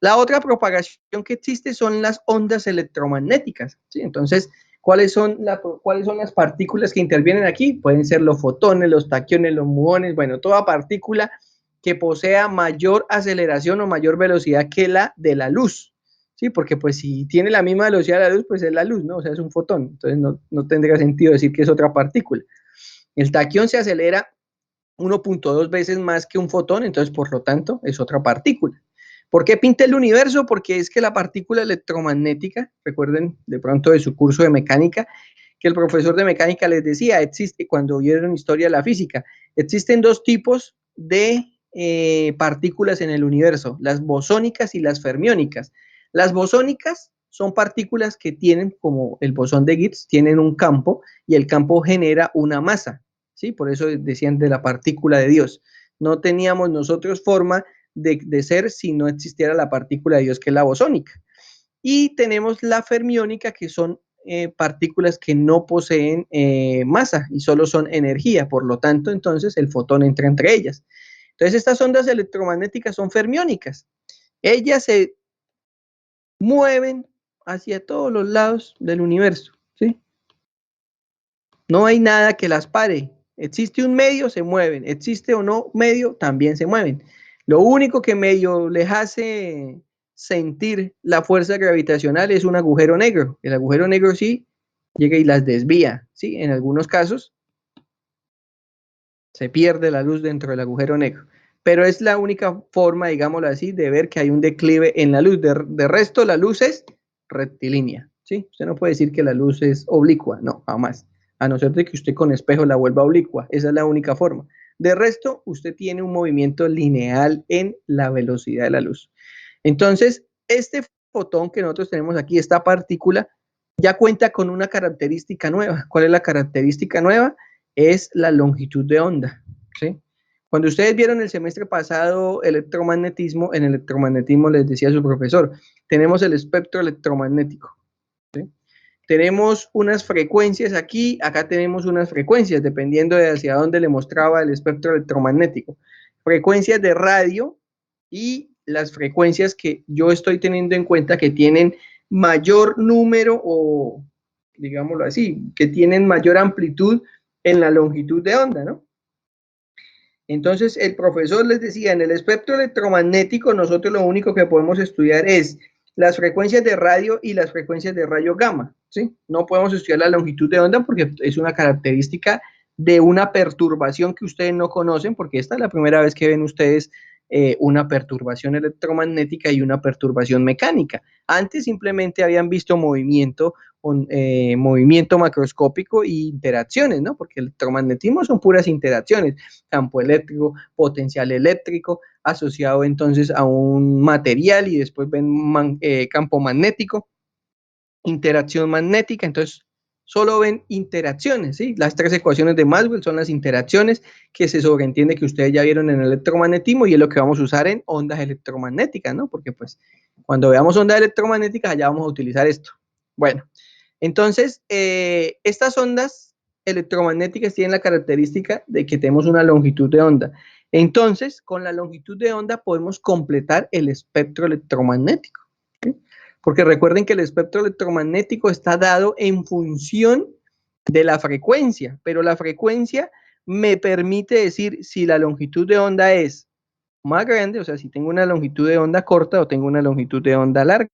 La otra propagación que existe son las ondas electromagnéticas. ¿Sí? Entonces, ¿cuáles son las partículas que intervienen aquí? Pueden ser los fotones, los taquiones, los muones, bueno, toda partícula que posea mayor aceleración o mayor velocidad que la de la luz. Sí, porque pues si tiene la misma velocidad de la luz, pues es la luz, ¿no? O sea, es un fotón. Entonces no tendría sentido decir que es otra partícula. El taquión se acelera 1.2 veces más que un fotón, entonces por lo tanto es otra partícula. ¿Por qué pinta el universo? Porque es que la partícula electromagnética, recuerden de pronto de su curso de mecánica, que el profesor de mecánica les decía, existe, cuando vieron historia de la física, existen dos tipos de partículas en el universo, las bosónicas y las fermiónicas. Las bosónicas son partículas que tienen, como el bosón de Gibbs, tienen un campo, y el campo genera una masa, ¿sí? Por eso decían de la partícula de Dios. No teníamos nosotros forma de ser si no existiera la partícula de Dios, que es la bosónica. Y tenemos la fermiónica, que son partículas que no poseen masa y solo son energía. Por lo tanto, entonces el fotón entra entre ellas. Entonces, estas ondas electromagnéticas son fermiónicas. Ellas se mueven hacia todos los lados del universo, ¿sí? No hay nada que las pare. Existe un medio, se mueven. Existe o no medio, también se mueven. Lo único que medio les hace sentir la fuerza gravitacional es un agujero negro. El agujero negro sí llega y las desvía, ¿sí? En algunos casos se pierde la luz dentro del agujero negro. Pero es la única forma, digámoslo así, de ver que hay un declive en la luz. De resto, la luz es rectilínea, ¿sí? Usted no puede decir que la luz es oblicua, no, jamás. A no ser de que usted con espejo la vuelva oblicua. Esa es la única forma. De resto, usted tiene un movimiento lineal en la velocidad de la luz. Entonces, este fotón que nosotros tenemos aquí, esta partícula, ya cuenta con una característica nueva. ¿Cuál es la característica nueva? Es la longitud de onda, ¿sí? Cuando ustedes vieron el semestre pasado electromagnetismo, en electromagnetismo les decía su profesor, tenemos el espectro electromagnético, ¿sí? Tenemos unas frecuencias aquí, acá tenemos unas frecuencias, dependiendo de hacia dónde le mostraba el espectro electromagnético. Frecuencias de radio y las frecuencias que yo estoy teniendo en cuenta que tienen mayor número, o digámoslo así, que tienen mayor amplitud en la longitud de onda, ¿no? Entonces, el profesor les decía, en el espectro electromagnético nosotros lo único que podemos estudiar es las frecuencias de radio y las frecuencias de rayo gamma, ¿sí? No podemos estudiar la longitud de onda porque es una característica de una perturbación que ustedes no conocen, porque esta es la primera vez que ven ustedes una perturbación electromagnética y una perturbación mecánica. Antes simplemente habían visto movimiento macroscópico e interacciones, ¿no? Porque el electromagnetismo son puras interacciones, campo eléctrico, potencial eléctrico, asociado entonces a un material, y después ven campo magnético, interacción magnética, entonces solo ven interacciones, ¿sí? Las tres ecuaciones de Maxwell son las interacciones que se sobreentiende que ustedes ya vieron en el electromagnetismo, y es lo que vamos a usar en ondas electromagnéticas, ¿no? Porque pues cuando veamos ondas electromagnéticas allá vamos a utilizar esto. Bueno, entonces estas ondas electromagnéticas tienen la característica de que tenemos una longitud de onda. Entonces, con la longitud de onda podemos completar el espectro electromagnético, ¿sí? Porque recuerden que el espectro electromagnético está dado en función de la frecuencia, pero la frecuencia me permite decir si la longitud de onda es más grande, o sea, si tengo una longitud de onda corta o tengo una longitud de onda larga.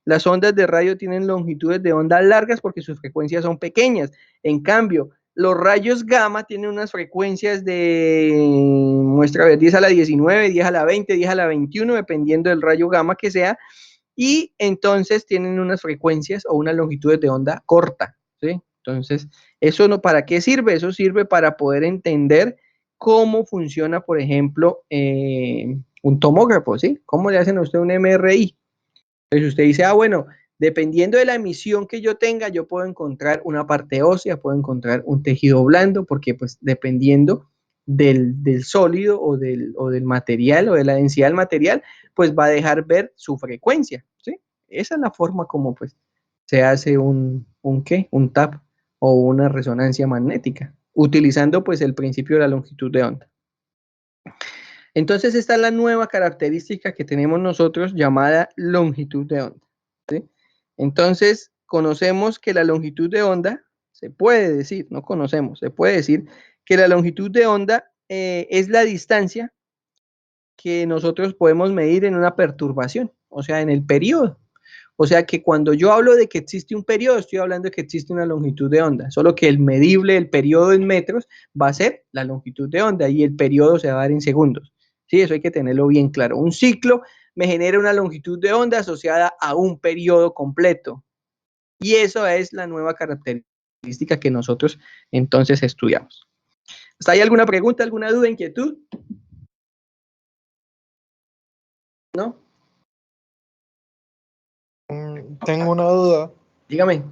Las ondas de radio tienen longitudes de onda largas porque sus frecuencias son pequeñas. En cambio, los rayos gamma tienen unas frecuencias de, muestra a ver, 10 a la 19, 10 a la 20, 10 a la 21, dependiendo del rayo gamma que sea, y entonces tienen unas frecuencias o unas longitudes de onda corta, ¿sí? Entonces, ¿eso no para qué sirve? Eso sirve para poder entender cómo funciona, por ejemplo, un tomógrafo, ¿sí? ¿Cómo le hacen a usted un MRI? Entonces usted dice, bueno, dependiendo de la emisión que yo tenga, yo puedo encontrar una parte ósea, puedo encontrar un tejido blando, porque pues dependiendo del sólido o del material o de la densidad del material, pues va a dejar ver su frecuencia, ¿sí? Esa es la forma como pues se hace un TAP o una resonancia magnética, utilizando pues el principio de la longitud de onda. Entonces esta es la nueva característica que tenemos nosotros llamada longitud de onda, ¿sí? Entonces conocemos que la longitud de onda, se puede decir, no conocemos, se puede decir que la longitud de onda es la distancia que nosotros podemos medir en una perturbación, o sea, en el periodo. O sea que cuando yo hablo de que existe un periodo, estoy hablando de que existe una longitud de onda, solo que el medible, el periodo en metros, va a ser la longitud de onda y el periodo se va a dar en segundos. Sí, eso hay que tenerlo bien claro. Un ciclo me genera una longitud de onda asociada a un periodo completo. Y eso es la nueva característica que nosotros entonces estudiamos. ¿Hasta ahí alguna pregunta, alguna duda, inquietud? ¿No? Tengo una duda. Dígame.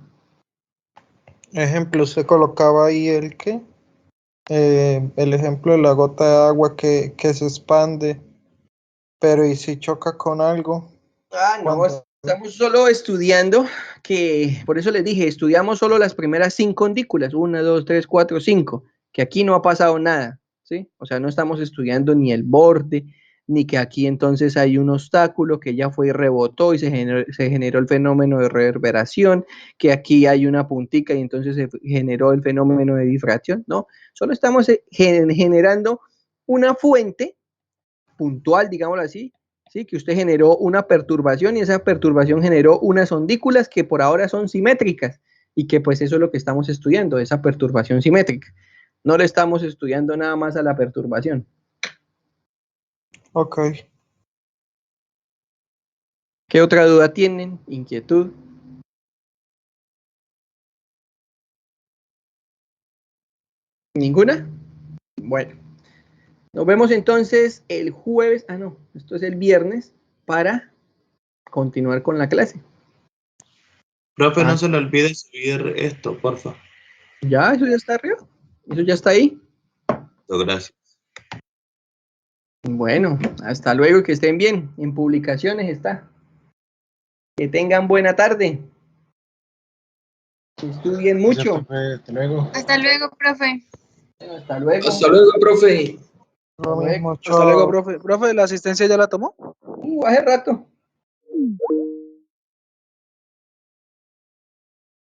Ejemplo, usted colocaba ahí el qué? El ejemplo de la gota de agua que se expande, pero ¿y si choca con algo? No, ¿Cuándo? estamos solo estudiando que, por eso les dije, estudiamos solo las primeras 5 ondículas, 1, 2, 3, 4, 5, que aquí no ha pasado nada, ¿sí? O sea, no estamos estudiando ni el borde, ni que aquí entonces hay un obstáculo que ya fue y rebotó y se generó el fenómeno de reverberación, que aquí hay una puntica y entonces se generó el fenómeno de difracción, no, solo estamos generando una fuente puntual, digámoslo así, ¿sí? Que usted generó una perturbación y esa perturbación generó unas ondículas que por ahora son simétricas y que pues eso es lo que estamos estudiando, esa perturbación simétrica. No le estamos estudiando nada más a la perturbación. Ok. ¿Qué otra duda tienen? ¿Inquietud? ¿Ninguna? Bueno, nos vemos entonces el jueves, no, esto es el viernes, para continuar con la clase. Profe, no se le olvide subir esto, porfa. Ya, eso ya está arriba, eso ya está ahí. Gracias. Bueno, hasta luego, que estén bien. En publicaciones está. Que tengan buena tarde. Que estudien mucho. Hasta luego. Hasta luego, profe. Hasta luego. Hasta luego, profe. Lo mismo, Hasta luego, chao. profe. Profe, ¿la asistencia ya la tomó? Hace rato.